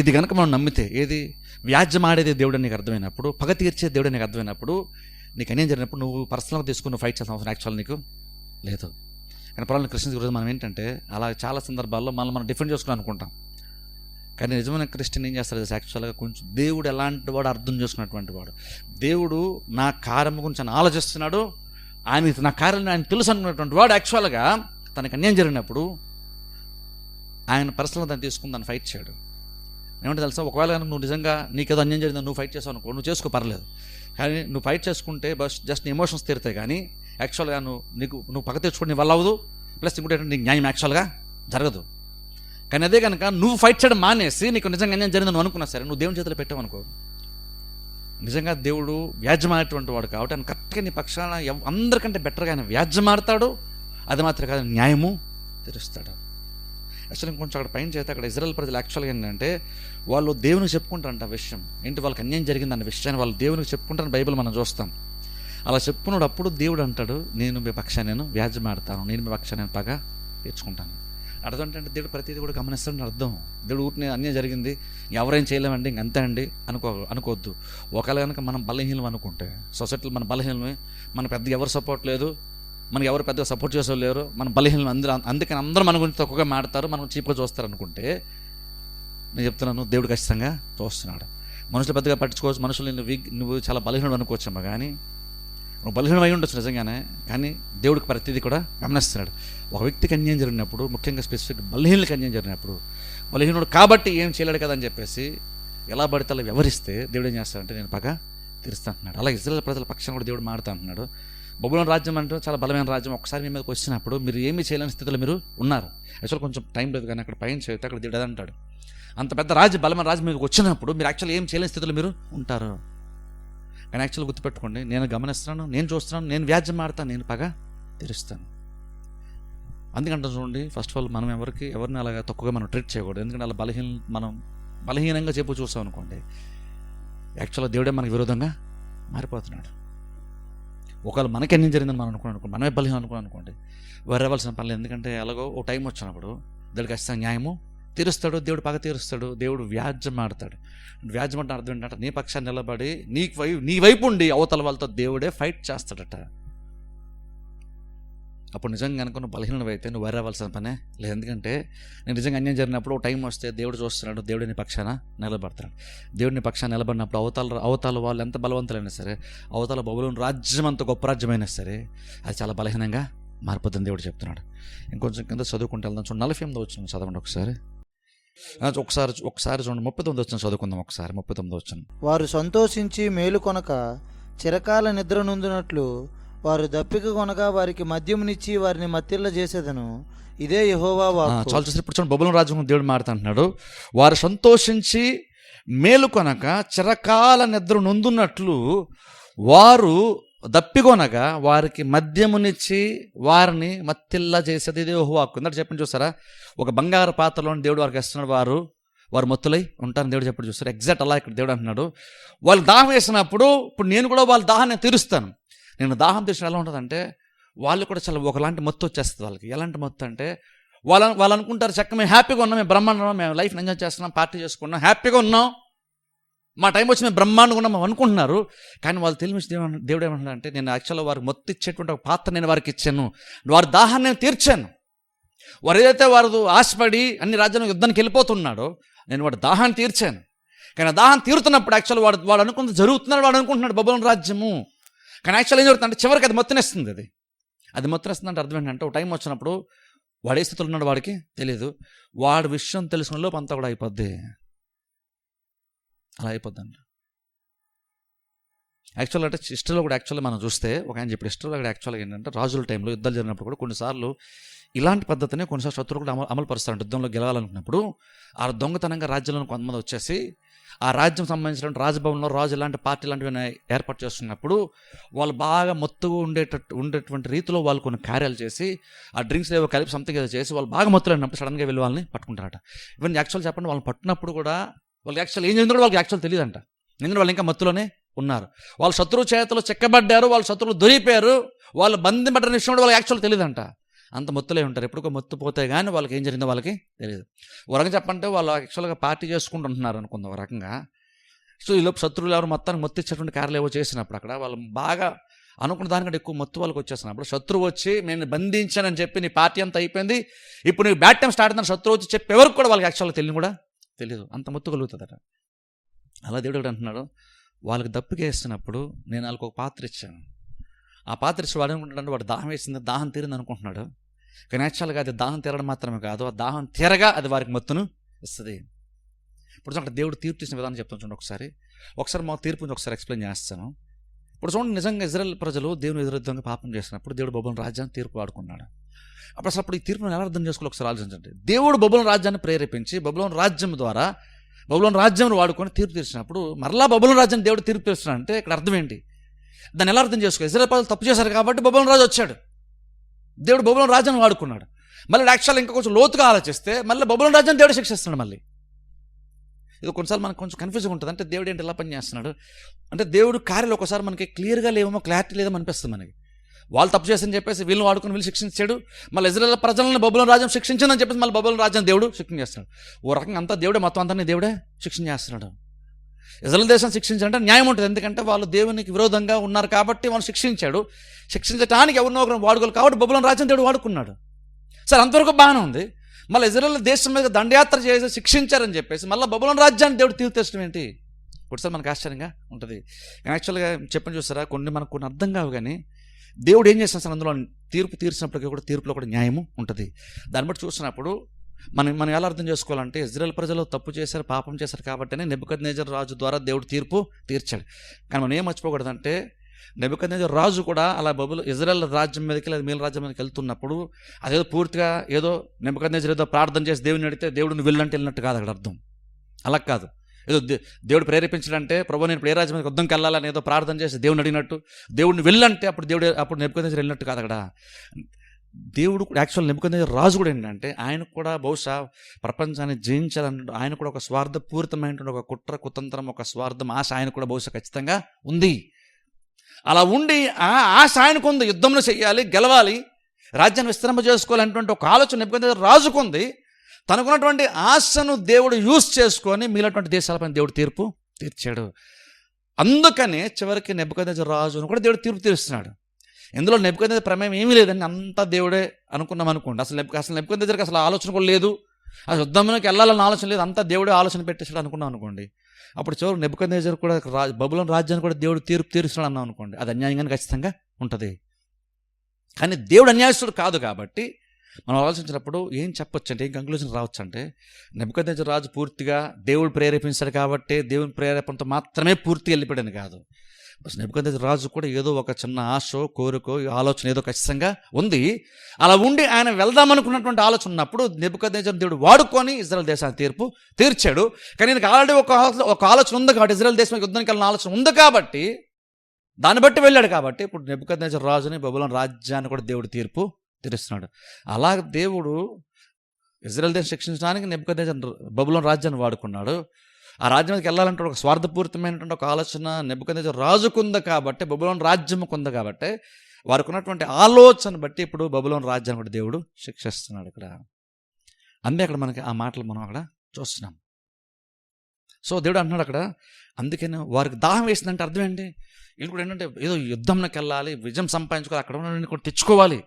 ఇది కనుక మనం నమ్మితే, ఏది వ్యాజ్యం ఆడేది దేవుడు నీకు అర్థమైనప్పుడు, పగ తీర్చే దేవుడు నీకు అర్థమైనప్పుడు, నీకు అన్యాయం జరిగినప్పుడు నువ్వు పర్సనల్గా తీసుకుని నువ్వు ఫైట్ చేసిన అవసరం యాక్చువల్ నీకు లేదు. కానీ ప్రాబ్లం క్రిస్టియన్స్ గురించి మనం ఏంటంటే అలా చాలా సందర్భాల్లో మనం డిఫెండ్ చేసుకుని అనుకుంటాం. కానీ నిజమైన క్రిస్టియన్ ఏం చేస్తారు యాక్చువల్గా కొంచెం దేవుడు ఎలాంటి వాడు అర్థం చేసుకున్నటువంటి వాడు. దేవుడు నా కార్యం గురించి ఆయన ఆలోచిస్తున్నాడు, నా కార్యాలను ఆయన తెలుసు అనుకున్నటువంటి వాడు యాక్చువల్గా తనకు అన్యాయం జరిగినప్పుడు ఆయన పర్సనల్గా దాన్ని తీసుకుని దాన్ని ఫైట్ చేయడు. ఏమంటే తెలుసా, ఒకవేళ నువ్వు నిజంగా నీకేదో అన్యాయం జరిగిందో నువ్వు ఫైట్ చేసావు అనుకో, నువ్వు చేసుకో పర్లేదు. కానీ నువ్వు ఫైట్ చేసుకుంటే జస్ట్ నీ ఎమోషన్స్ తీరుతాయి, కానీ యాక్చువల్గా నువ్వు పగ తెచ్చుకోవడం నీ వల్ల అవ్వదు. ప్లస్ ఇంకోటి ఏంటంటే నీకు న్యాయం యాక్చువల్గా జరగదు. కానీ అదే కనుక నువ్వు ఫైట్ చేయడం మానేసి నీకు నిజంగా అన్యాయం జరిగిందని నువ్వు అనుకున్నా సరే, నువ్వు దేవుని చేతిలో పెట్టావు అనుకో, నిజంగా దేవుడు వ్యాజ్యమైనటువంటి వాడు కాబట్టి ఆయన కరెక్ట్గా నీ పక్షాన అందరికంటే బెటర్గా ఆయన వ్యాజ్యమాడతాడు. అది మాత్రం కాదు, న్యాయము తీరుస్తాడు. యాక్చువల్గా ఇంకొంచెం అక్కడ పైన చేస్తే అక్కడ ఇజ్రాయెల్ ప్రజలు యాక్చువల్గా ఏంటంటే వాళ్ళు దేవునికి చెప్పుకుంటారంట ఆ విషయం ఏంటి, వాళ్ళకి అన్యాయం జరిగింది అన్న విషయాన్ని వాళ్ళు దేవునికి చెప్పుకుంటారని బైబిల్ మనం చూస్తాం. అలా చెప్పుకున్నప్పుడు దేవుడు అంటాడు, నేను మీ పక్షాన్ని నేను వ్యాజ్యమాడతాను, నేను మీ పక్షాన్ని నేను పగ తీర్చుకుంటాను. అర్థం ఏంటంటే దేవుడు ప్రతిదీ కూడా గమనిస్తాడని అర్థం. దేవుడు ఊరిని అన్యాయం జరిగింది ఎవరేం చేయలేమండి ఇంకంతే అండి అనుకోవద్దు. ఒకవేళ కనుక మనం బలహీనం అనుకుంటే, సొసైటీలో మన బలహీనమే, మన పెద్దగా ఎవరు సపోర్ట్ లేదు, మనకి ఎవరు పెద్దగా సపోర్ట్ చేసేవాళ్ళు లేరు, మన బలహీనం అందుకని అందరూ మన గురించి తక్కువగా మాడతారు, మనం చీప్గా చూస్తారు అనుకుంటే, నేను చెప్తున్నాను దేవుడు ఖచ్చితంగా చూస్తున్నాడు. మనుషులు పెద్దగా పట్టించుకోవచ్చు, మనుషులు నువ్వు చాలా బలహీనం అనుకోవచ్చమ్మా, కానీ నువ్వు బలహీనం అయి ఉండొచ్చు నిజంగానే, కానీ దేవుడికి ప్రతిదీ కూడా గమనిస్తున్నాడు. ఒక వ్యక్తికి అన్యాయం జరిగినప్పుడు, ముఖ్యంగా స్పెసిఫిక్ బలహీనులకు అన్యాయం జరిగినప్పుడు, బలహీనుడు కాబట్టి ఏం చేయలేడు కదా అని చెప్పేసి ఎలా పడితే అలా వ్యవహరిస్తే దేవుడు ఏం చేస్తాడంటే నేను పగ తీరుస్తా అంటున్నాడు. అలా ఇజ్రాయెల్ ప్రజల పక్షాన్ని కూడా దేవుడు మాడుతా అంటున్నాడు. బబులోను రాజ్యం అంటే చాలా బలమైన రాజ్యం, ఒకసారి మీ మీదకి వచ్చినప్పుడు మీరు ఏమీ చేయలేని స్థితిలో మీరు ఉన్నారు. యాక్చువల్ కొంచెం టైం లేదు, కానీ అక్కడ పైన చేస్తే అక్కడ దేవుడు అంటాడు, అంత పెద్ద రాజ్యం బలమైన రాజ్యం మీకు వచ్చినప్పుడు మీరు యాక్చువల్ ఏం చేయలేని స్థితిలో మీరు ఉంటారు. కానీ యాక్చువల్ గుర్తుపెట్టుకోండి, నేను గమనిస్తున్నాను, నేను చూస్తున్నాను, నేను వ్యాజ్యం ఆడతాను, నేను పగ తీరుస్తాను. అందుకంటే చూడండి, ఫస్ట్ ఆఫ్ ఆల్ మనం ఎవరిని అలాగా తక్కువగా మనం ట్రీట్ చేయకూడదు. ఎందుకంటే అలా మనం బలహీనంగా చూసాం అనుకోండి, యాక్చువల్గా దేవుడే మనకు విరోధంగా మారిపోతున్నాడు. ఒకవేళ మనకి అన్యాయం జరిగిందని మనం అనుకున్నాం, మనమే బలహీనం అనుకోండి, వరవలసిన పనులు. ఎందుకంటే అలాగో ఓ టైం వచ్చినప్పుడు దేవుడికి ఖచ్చితంగా న్యాయము తీరుస్తాడు, దేవుడు పగ తీరుస్తాడు, దేవుడు వ్యాజ్యం ఆడతాడు. వ్యాజ్యం అంటే అర్థం ఏంటంటే నీ పక్షాన్ని నిలబడి నీ వైపు ఉండి అవతల వాళ్ళతో దేవుడే ఫైట్ చేస్తాడట. అప్పుడు నిజంగా కనుక నువ్వు బలహీనం అయితే నువ్వు వరవలసిన పనే లేదు. ఎందుకంటే నేను నిజంగా అన్యాయం జరిగినప్పుడు ఓ టైం వస్తే దేవుడు చూస్తున్నాడు, దేవుడు నీ పక్షాన నిలబడతాడు. దేవుడిని పక్షాన నిలబడినప్పుడు అవతల వాళ్ళు ఎంత బలవంతులైనా సరే, అవతల బబులోను రాజ్యం అంత గొప్ప రాజ్యమైనా సరే అది చాలా బలహీనంగా మారిపోతుంది దేవుడు చెప్తున్నాడు. ఇంకొంచెం కింద చదువుకుంటే వెళ్దాం. చూడండి 48వ వచనం చదవండి ఒకసారి చూడండి. 39వ వచనం చదువుకుందాం ఒకసారి. 39వ వచనం. వారు సంతోషించి మేలు కొనక చిరకాల నిద్ర నొందినట్లు వారు దప్పిక కొనగా వారికి మద్యమునిచ్చి వారిని మత్తిళ్ళ చేసేదను, ఇదే యెహోవా వాక్కు. చాలా చూసి ఇప్పుడు చూడండి, బబులోను రాజ్యం దేవుడు మారుతుంటున్నాడు. వారు సంతోషించి మేలు కొనక చిరకాల నిద్ర నొందున్నట్లు వారు దప్పికొనగా వారికి మద్యమునిచ్చి వారిని మత్తిల్లా చేసేది ఇదే యెహోవా వాక్కు. ఇందాక చెప్పండి చూసారా, ఒక బంగారు పాత్రలోని దేవుడు వారికి ఇస్తున్నాడు, వారు మత్తులై ఉంటారని దేవుడు చెప్పండి చూస్తారు. ఎగ్జాక్ట్ అలా ఇక్కడ దేవుడు అంటున్నాడు, వాళ్ళు దాహం వేసినప్పుడు ఇప్పుడు నేను కూడా వాళ్ళ దాహాన్ని తీరుస్తాను. నేను దాహం తీసిన ఎలా ఉంటుందంటే వాళ్ళు కూడా చాలా ఒకలాంటి మత్తు వచ్చేస్తుంది వాళ్ళకి. ఎలాంటి మత్తు అంటే వాళ్ళు అనుకుంటారు, చక్క మేము హ్యాపీగా ఉన్నాం, మేము బ్రహ్మాండం, మేము లైఫ్ని ఎంజాయ్ చేస్తున్నాం, పార్టీ చేసుకున్నాం, హ్యాపీగా ఉన్నాం, మా టైం వచ్చి మేము బ్రహ్మాండంగా ఉన్నాం అనుకుంటున్నారు. కానీ వాళ్ళు తెలిసి దేవుడు ఏమంటున్నారంటే నేను యాక్చువల్గా వారికి మొత్తం ఇచ్చేటువంటి ఒక పాత్ర నేను వారికి ఇచ్చాను, వారి దాహాన్ని నేను తీర్చాను. వారు ఏదైతే వారు ఆశపడి అన్ని రాజ్యాలకు యుద్ధానికి వెళ్ళిపోతున్నాడో నేను వాడి దాహాన్ని తీర్చాను. కానీ ఆ దాహం తీరుతున్నప్పుడు యాక్చువల్ వాడు అనుకుంది జరుగుతున్నాడు, వాడు అనుకుంటున్నాడు బబులోను రాజ్యము. కానీ యాక్చువల్ ఏం జరుగుతుందంటే చివరికి అది మొత్తనేస్తుంది. అది మొత్తనేస్తుంది అంటే అర్థం ఏంటంటే ఒక టైం వచ్చినప్పుడు వాడు ఏ స్థితిలో ఉన్నాడు వాడికి తెలియదు, వాడి విషయం తెలుసుకున్న లోపు అంతా కూడా అయిపోద్ది. అలా అయిపోద్దండి. యాక్చువల్గా అంటే హిస్టరీలో కూడా యాక్చువల్గా మనం చూస్తే ఒక ఆయన చెప్పి హిస్టరీలో కూడా యాక్చువల్గా ఏంటంటే రాజుల టైంలో యుద్ధాలు జరిగినప్పుడు కూడా కొన్నిసార్లు ఇలాంటి పద్ధతిని కొన్నిసార్లు శత్రువులు కూడా అమలు పరుస్తారు. యుద్ధంలో గెలవాలనుకున్నప్పుడు ఆ దొంగతనంగా రాజ్యంలో కొంతమంది వచ్చేసి ఆ రాజ్యం సంబంధించిన రాజభవన్లో రాజు ఇలాంటి పార్టీ లాంటివి ఏర్పాటు చేస్తున్నప్పుడు వాళ్ళు బాగా మొత్తుగా ఉండేటువంటి రీతిలో వాళ్ళు కొన్ని కార్యాలు చేసి ఆ డ్రింక్స్ ఏవో కలిపి సంథింగ్ ఏదో చేసి వాళ్ళు బాగా మొత్తులు అయినప్పుడు సడన్గా వెళ్ళి వాళ్ళని పట్టుకుంటారట. ఈవెన్ యాక్చువల్ చెప్పండి, వాళ్ళని పట్టినప్పుడు కూడా వాళ్ళకి యాక్చువల్ ఏం జరిగిందో వాళ్ళకి యాక్చువల్ తెలియదంట. ఎందుకంటే వాళ్ళు ఇంకా మత్తులోనే ఉన్నారు. వాళ్ళ శత్రువు చేతిలో చెక్కబడ్డారు, వాళ్ళ శత్రువులు దొరికిపోయారు, వాళ్ళు బంధింపడిన విషయం కూడా వాళ్ళకి యాక్చువల్ తెలియదంట. అంత మత్తులే ఉంటారు. ఎప్పుడుకో మత్తు పోతే కానీ వాళ్ళకి ఏం జరిగిందో వాళ్ళకి తెలియదు. ఒక రకంగా చెప్పంటే వాళ్ళు యాక్చువల్గా పార్టీ చేసుకుంటుంటున్నారు అనుకుందాం ఒక రకంగా. సో ఈలోపు శత్రువులు ఎవరు మొత్తానికి మత్తు ఇచ్చేటువంటి కార్యాలు ఏవో చేసినప్పుడు అక్కడ వాళ్ళు బాగా అనుకున్న దానికంటే ఎక్కువ మత్తు వాళ్ళకి వచ్చేసినప్పుడు శత్రువు వచ్చి నేను బంధించానని చెప్పి నీ పార్టీ అంతా అయిపోయింది, ఇప్పుడు నీకు బ్యాడ్ టైం స్టార్ట్ అవుతుందని శత్రువు వచ్చి చెప్పే వరకు కూడా వాళ్ళకి యాక్చువల్గా కూడా తెలియదు. అంత మత్తు కలుగుతుందట. అలా దేవుడు అంటున్నాడు, వాళ్ళకి దప్పికేస్తున్నప్పుడు నేను వాళ్ళకి ఒక పాత్ర ఇచ్చాను. ఆ పాత్ర ఇచ్చి వాడు అనుకుంటాడు వాడు దాహం వేసింది, దాహం తీరింది అనుకుంటున్నాడు. కానీ యాక్చువల్గా అది దాహం తీరడం మాత్రమే కాదు, ఆ దాహం తీరగా అది వారికి మత్తును ఇస్తుంది. ఇప్పుడు అక్కడ దేవుడు తీర్పు తీసిన విధానం చెప్తాను చూడండి. ఒకసారి మా తీర్పుని ఒకసారి ఎక్స్ప్లెయిన్ చేస్తాను. ఇప్పుడు చూడండి, నిజంగా ఇజ్రాయెల్ ప్రజలు దేవుని విరుద్ధంగా పాపం చేసినప్పుడు దేవుడు బబులోను రాజ్యాన్ని తీర్పు వాడుకున్నాడు. అప్పుడు ఈ తీర్పును ఎలా అర్థం చేసుకోవాలి ఒకసారి ఆలోచించండి. దేవుడు బబులోను రాజ్యాన్ని ప్రేరేపించి బబులోను రాజ్యం ద్వారా బబులోను రాజ్యం వాడుకొని తీర్పు తీర్చినప్పుడు మరలా బబులోను రాజ్యాన్ని దేవుడు తీర్పు తీర్చినాడు అంటే ఇక్కడ అర్థం ఏంటి? దాన్ని ఎలా అర్థం చేసుకోవాలి? ఇజ్రాయెల్ ప్రజలు తప్పు చేశారు కాబట్టి బబులోను రాజు వచ్చాడు, దేవుడు బబులోను రాజ్యాన్ని వాడుకున్నాడు. మళ్ళీ యాక్చువల్ ఇంకా కొంచెం లోతుగా ఆలోచిస్తే మళ్ళీ బబులోను రాజ్యాన్ని దేవుడు శిక్షిస్తున్నాడు. మళ్ళీ ఇది కొన్నిసార్లు మనకు కొంచెం కన్ఫ్యూజ్గా ఉంటుంది. అంటే దేవుడు ఏంటి ఎలా పని చేస్తున్నాడు అంటే దేవుడు కార్యాలు ఒకసారి మనకి క్లియర్గా లేవేమో, క్లారిటీ లేదేమో అనిపిస్తుంది మనకి. వాళ్ళు తప్పు చేసని చెప్పేసి వీళ్ళని వాడుకుని వీళ్ళు శిక్షించాడు, మళ్ళీ ఇజ్రాయెల్ ప్రజలను బబులోను రాజ్యం శిక్షించిందని చెప్పేసి మళ్ళీ బబులోను రాజ్యం దేవుడు శిక్షణ చేస్తున్నాడు. ఓ రకంగా అంతా దేవుడే, మొత్తం అంతా దేవుడే శిక్షణ చేస్తున్నాడు. ఇజ్రాయెల్ దేశం శిక్షించాలంటే న్యాయం ఉంటుంది, ఎందుకంటే వాళ్ళు దేవునికి విరోధంగా ఉన్నారు కాబట్టి వాళ్ళు శిక్షించాడు. శిక్షించడానికి ఎవరినో ఒకరిని వాడుకోవాలి కాబట్టి బబులోను రాజ్యం దేవుడు వాడుకున్నాడు. సరే, అంతవరకు బాగానే ఉంది. మళ్ళీ ఇజ్రాయెల్ దేశం మీద దండయాత్ర చేసి శిక్షించారని చెప్పేసి మళ్ళీ బబులోను రాజ్యాన్ని దేవుడు తీర్పు తెచ్చడం ఏంటి? ఒకసారి మనకు ఆశ్చర్యంగా ఉంటుంది. యాక్చువల్గా చెప్పని చూస్తారా, కొన్ని అర్థం కావు. కానీ దేవుడు ఏం చేస్తాడు అందులో తీర్పు తీర్చినప్పటికీ కూడా తీర్పులో కూడా న్యాయము ఉంటుంది. దాన్ని బట్టి చూసినప్పుడు మనం ఎలా అర్థం చేసుకోవాలంటే ఇజ్రాయెల్ ప్రజలు తప్పు చేశారు, పాపం చేశారు కాబట్టినే నెబుకద్నెజర్ రాజు ద్వారా దేవుడు తీర్పు తీర్చాడు. కానీ మనం ఏం మర్చిపోకూడదంటే నెబుకద్నెజర్ రాజు కూడా అలా ఇజ్రాయెల్ రాజ్యం మీదకి లేదా మీల రాజ్యం మీదకి వెళ్తున్నప్పుడు అదేదో పూర్తిగా ఏదో నెబుకద్నెజర్ ఏదో ప్రార్థన చేసి దేవుని అడిగితే దేవుడిని వెళ్ళినట్టు కాదు అక్కడ అర్థం. అలా కాదు, ఏదో దేవుడు ప్రేరేపించాడంటే ప్రభు నేను ఇప్పుడు ఏ రాజ్యం మీద యుద్ధంకి వెళ్ళాలని ఏదో ప్రార్థన చేసి దేవుని అడిగినట్టు దేవుడిని వెళ్ళంటే అప్పుడు నెబుకద్నెజర్ వెళ్ళినట్టు కాదు అక్కడ. దేవుడు యాక్చువల్ నెబుకద్నెజర్ రాజు కూడా ఏంటంటే ఆయనకు కూడా బహుశా ప్రపంచాన్ని జయించాలన్న ఆయన కూడా ఒక స్వార్థపూరితమైనటువంటి ఒక కుట్ర కుతంత్రం, ఒక స్వార్థం, ఆశ ఆయన కూడా బహుశా ఖచ్చితంగా ఉంది. అలా ఉండి ఆ ఆశ ఆయనకు ఉంది, యుద్ధంలో చెయ్యాలి, గెలవాలి, రాజ్యాన్ని విస్తరింప చేసుకోవాలనేటువంటి ఒక ఆలోచన నెబుకద్నెజర్ రాజుకుంది. తనకున్నటువంటి ఆశను దేవుడు యూజ్ చేసుకొని మిగిలినటువంటి దేశాలపైన దేవుడు తీర్పు తీర్చాడు. అందుకనే చివరికి నెబుకద్నెజర్ రాజును కూడా దేవుడు తీర్పు తీరుస్తున్నాడు. ఇందులో నెబుకద్నెజర్ ప్రమేయం ఏమీ లేదని అంతా దేవుడే అనుకున్నాం అనుకోండి. అసలు నెబుకద్నెజర్కి అసలు ఆలోచన కూడా లేదు, అసలు యుద్ధంలోకి వెళ్ళాలన్న ఆలోచన లేదు, అంతా దేవుడే ఆలోచన పెట్టేసాడు అనుకున్నాం అనుకోండి. అప్పుడు చివరికి నెబుకద్నెజర్ కూడా బబులోను రాజ్యాన్ని కూడా దేవుడు తీర్పు తీరుస్తున్నాడు అన్నాం అనుకోండి, అది అన్యాయంగానే ఖచ్చితంగా ఉంటుంది. కానీ దేవుడు అన్యాయస్తుడు కాదు కాబట్టి మనం ఆలోచించినప్పుడు ఏం చెప్పొచ్చు అంటే, ఏం కంక్లూజన్ రావచ్చు అంటే, నెబుకద్నెజర్ రాజు పూర్తిగా దేవుడు ప్రేరేపించాడు కాబట్టి దేవుని ప్రేరేపణతో మాత్రమే పూర్తిగా వెళ్ళిపోయాడని కాదు. నెబుకద్నెజర్ రాజు కూడా ఏదో ఒక చిన్న ఆశో కోరికో ఆలోచన ఏదో ఖచ్చితంగా ఉంది. అలా ఉండి ఆయన వెళ్దామనుకున్నటువంటి ఆలోచన ఉన్నప్పుడు నెబుకద్నెజర్ దేవుడు వాడుకొని ఇజ్రాయెల్ దేశాన్ని తీర్పు తీర్చాడు. కానీ ఈయనకి ఆల్రెడీ ఒక ఆలోచన ఉంది కాబట్టి, ఇజ్రాయెల్ దేశం యుద్ధానికి వెళ్ళిన ఆలోచన ఉంది కాబట్టి దాన్ని బట్టి వెళ్ళాడు. కాబట్టి ఇప్పుడు నెబుకద్నెజర్ రాజుని బబులోను రాజ్యాన్ని కూడా దేవుడు తీర్పు తీరుస్తున్నాడు. అలా దేవుడు ఇజ్రాయెల్ దేశం శిక్షించడానికి నెబుకద్నెజర్ బబులోను రాజ్యాన్ని వాడుకున్నాడు. ఆ రాజ్యానికి వెళ్ళాలంటే ఒక స్వార్థపూరితమైనటువంటి ఒక ఆలోచన నెబుకద్నెజర్ రాజుకుంది కాబట్టి, బబులోను రాజ్యముకు ఉంది కాబట్టి, వారికి ఉన్నటువంటి ఆలోచన బట్టి ఇప్పుడు బబులోను రాజ్యాన్ని కూడా దేవుడు శిక్షిస్తున్నాడు ఇక్కడ. అంతే అక్కడ మనకి ఆ మాటలు మనం అక్కడ చూస్తున్నాం. సో దేవుడు అంటున్నాడు అక్కడ, అందుకని వారికి దాహం వేసిందంటే అర్థం ఏంటి? వీళ్ళు కూడా ఏంటంటే ఏదో యుద్ధంలోకి వెళ్ళాలి, విజయం సంపాదించుకోవాలి, అక్కడ ఉన్న కూడా తెచ్చుకోవాలి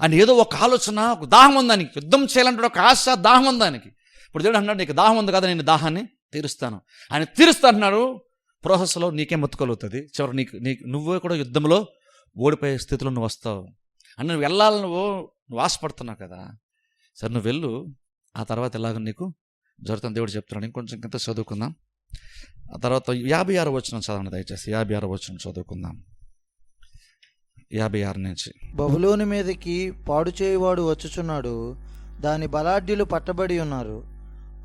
అని ఏదో ఒక ఆలోచన, ఒక దాహం ఉందానికి, యుద్ధం చేయాలంటే ఒక ఆశ, దాహం ఉందానికి. ఇప్పుడు దేవుడు అన్నాడు, నీకు దాహం ఉంది కదా, నేను దాహాన్ని తీరుస్తాను. ఆయన తీరుస్తా అంటున్నాడు. ప్రాసెస్లో నీకే మొత్తుకలుగుతుంది, చివరి నువ్వే కూడా యుద్ధంలో ఓడిపోయే స్థితిలో నువ్వు వస్తావు అని నువ్వు వెళ్ళాలని నువ్వు ఆశపడుతున్నావు కదా. సరే నువ్వు వెళ్ళు, ఆ తర్వాత ఎలాగ నీకు జరుగుతుంది దేవుడు చెప్తున్నాడు. ఇంకొంచెం కింద చదువుకుందాం. ఆ తర్వాత 56వ వచనం చదవండి దయచేసి. 56వ వచనం చదువుకుందాం, 56 నుంచి. బబులోను మీదకి పాడు చేయువాడు వచ్చుచున్నాడు, దాని బలాఢ్యులు పట్టబడి ఉన్నారు,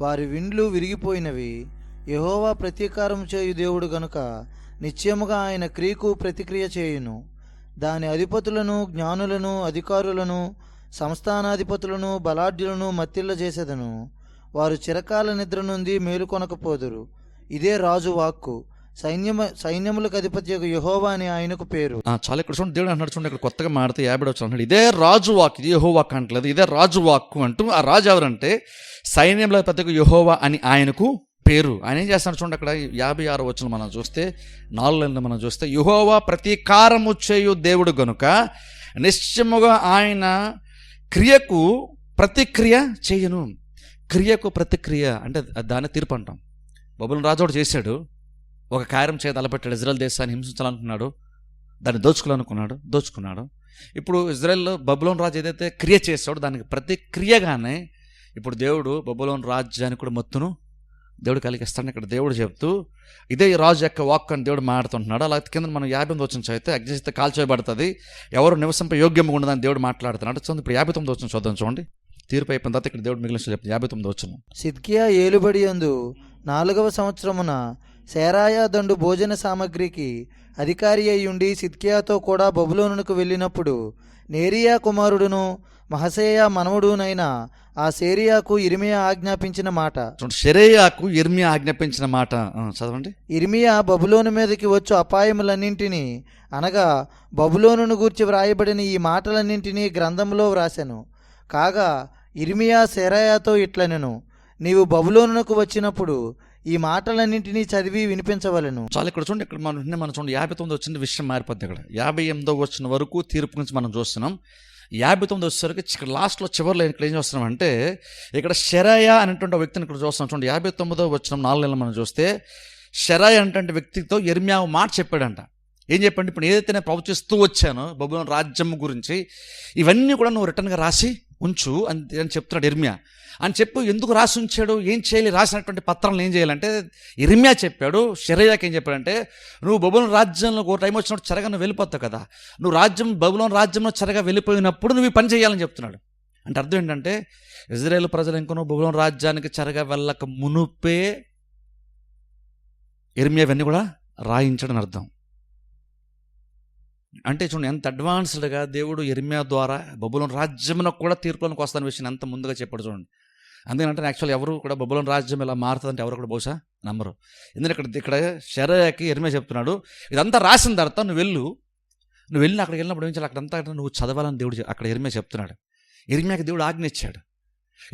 వారి విండ్లు విరిగిపోయినవి. యెహోవా ప్రతీకారం చేయు దేవుడు గనుక నిశ్చయముగా ఆయన క్రియకు ప్రతిక్రియ చేయును. దాని అధిపతులను, జ్ఞానులను, అధికారులను, సంస్థానాధిపతులను, బలాఢ్యులను మత్తిల్ల చేసేదను. వారు చిరకాల నిద్ర నుండి మేలుకొనకపోదురు. ఇదే రాజు వాక్కు. సైన్యములకు అధిపతి యెహోవా అని ఆయనకు పేరు. చాలా ఇక్కడ చూడండి, దేవుడు అంటున్నాడు చూడండి, ఇక్కడ కొత్తగా మాడితే 50 వచ్చి అంటున్నాడు, ఇదే రాజు వాక్, ఇది యెహోవా వాక్ అంటలేదు, ఇదే రాజు వాక్కు అంటూ, ఆ రాజు ఎవరంటే సైన్యముల అధిపతి యెహోవా అని ఆయనకు పేరు. ఆయన ఏం చేస్తున్నాడు చూడండి, అక్కడ 56 వచనం మనం చూస్తే, 4 మనం చూస్తే, యెహోవా ప్రతీకారము చేయు దేవుడు గనుక నిశ్చయముగా ఆయన క్రియకు ప్రతిక్రియ చేయను. క్రియకు ప్రతిక్రియ అంటే దాన్ని తీర్పు అంటాం. బబులోను రాజు ఒకటి చేశాడు, ఒక కార్యం చేత తలపెట్టాడు, ఇజ్రాయెల్ దేశాన్ని హింసించాలనుకున్నాడు, దాన్ని దోచుకున్నాడు. ఇప్పుడు ఇజ్రాయెల్ బబులోను రాజు ఏదైతే క్రియ చేశాడో దానికి ప్రతిక్రియగానే ఇప్పుడు దేవుడు బబులోను రాజ్యాన్ని కూడా మొత్తును దేవుడు కలిగిస్తాడని ఇక్కడ దేవుడు చెప్తూ, ఇదే ఈ రాజు యొక్క వాక్ అని దేవుడు మాట్లాడుతుంటున్నాడు. అలా కింద మనం 58 వచనం చదివితే అగ్నిచేత కాల్చేయబడుతుంది, ఎవరు నివసింపై యోగ్యంగా ఉండదని దేవుడు మాట్లాడుతున్నాడు. చూడండి ఇప్పుడు 59 వచనం చూద్దాం. చూడండి, తీర్పు అయిపోయిన తర్వాత ఇక్కడ దేవుడు మిగిలిన చెప్తాడు. 59 వచనం, సిద్కియా ఏలుబడి యందు 4వ సంవత్సరమున శేరాయా దండు భోజన సామగ్రికి అధికారి అయ్యుండి సిద్కియాతో కూడా బబులోనుకు వెళ్ళినప్పుడు నేరియా కుమారుడును మహసేయా మనవడునైన ఆ సేరియాకు ఇర్మియా ఆజ్ఞాపించిన మాట. షెరేయాకు ఇర్మియా ఆజ్ఞాపించిన మాట చదవండి. ఇర్మియా బబులోను మీదకి వచ్చు అపాయములన్నింటినీ అనగా బబులోనును గూర్చి వ్రాయబడిన ఈ మాటలన్నింటినీ గ్రంథంలో వ్రాసెను. కాగా ఇర్మియా శేరాయాతో ఇట్లనెను, నీవు బబులోనునకు వచ్చినప్పుడు ఈ మాటలన్నింటినీ చదివి వినిపించవలెను. చాలా ఇక్కడ చూడండి, ఇక్కడ మనం చూడండి 59 వచ్చిన విషయం మారిపోద్ది. ఇక్కడ 58 వచ్చిన వరకు తీర్పు గురించి మనం చూస్తున్నాం. 59 వచ్చేసరికి ఇక్కడ లాస్ట్లో చివరిలో ఇక్కడ ఏం చూస్తున్నాం అంటే, ఇక్కడ షెరాయా అనేటువంటి వ్యక్తిని ఇక్కడ చూస్తున్నాం. చూడండి 59 వచ్చిన 4 నెలలు మనం చూస్తే, షెరాయా అంటే వ్యక్తితో ఇర్మియా మాట చెప్పాడంట. ఏం చెప్పండి, ఇప్పుడు ఏదైతే నేను ప్రవచిస్తూ వచ్చానో బబులోను రాజ్యం గురించి, ఇవన్నీ కూడా నువ్వు రిటర్న్గా రాసి ఉంచు అని చెప్తున్నాడు ఇర్మియా. అని చెప్పు ఎందుకు రాసి ఉంచాడు, ఏం చేయాలి, రాసినటువంటి పత్రాలను ఏం చేయాలంటే ఇర్మియా చెప్పాడు. షెరయాకి ఏం చెప్పాడంటే, నువ్వు బబులోను రాజ్యంలో ఒక టైం వచ్చినప్పుడు చెరగా నువ్వు వెళ్ళిపోతావు కదా, నువ్వు బబులోను రాజ్యంలో చెరగా వెళ్ళిపోయినప్పుడు నువ్వు ఈ పని చేయాలని చెప్తున్నాడు. అంటే అర్థం ఏంటంటే, ఇజ్రాయేల్ ప్రజలు ఇంకొనో బబులోను రాజ్యానికి చెరగా వెళ్ళక మునుపే ఇర్మియా ఇవన్నీ కూడా రాయించడని అర్థం. అంటే చూడండి ఎంత అడ్వాన్స్డ్గా దేవుడు ఇర్మియా ద్వారా బబులోను రాజ్యంలో కూడా తీర్పులోనికి వస్తాన విషయం ఎంత ముందుగా చెప్పాడు చూడండి. అందుకంటే యాక్చువల్ ఎవరు కూడా బబులోను రాజ్యం ఇలా మారుతుందంటే ఎవరు కూడా బహుశా నమ్మరు. ఎందుకంటే ఇక్కడ షెరయాకి ఇర్మియా చెప్తున్నాడు, ఇదంతా రాసిన తర్వాత నువ్వు వెళ్ళి అక్కడికి వెళ్ళినప్పుడు ఏం చేయాలి, అక్కడంతా నువ్వు చదవాలని దేవుడు అక్కడ ఇర్మియా చెప్తున్నాడు. ఇర్మియాకి దేవుడు ఆజ్ఞ ఇచ్చాడు,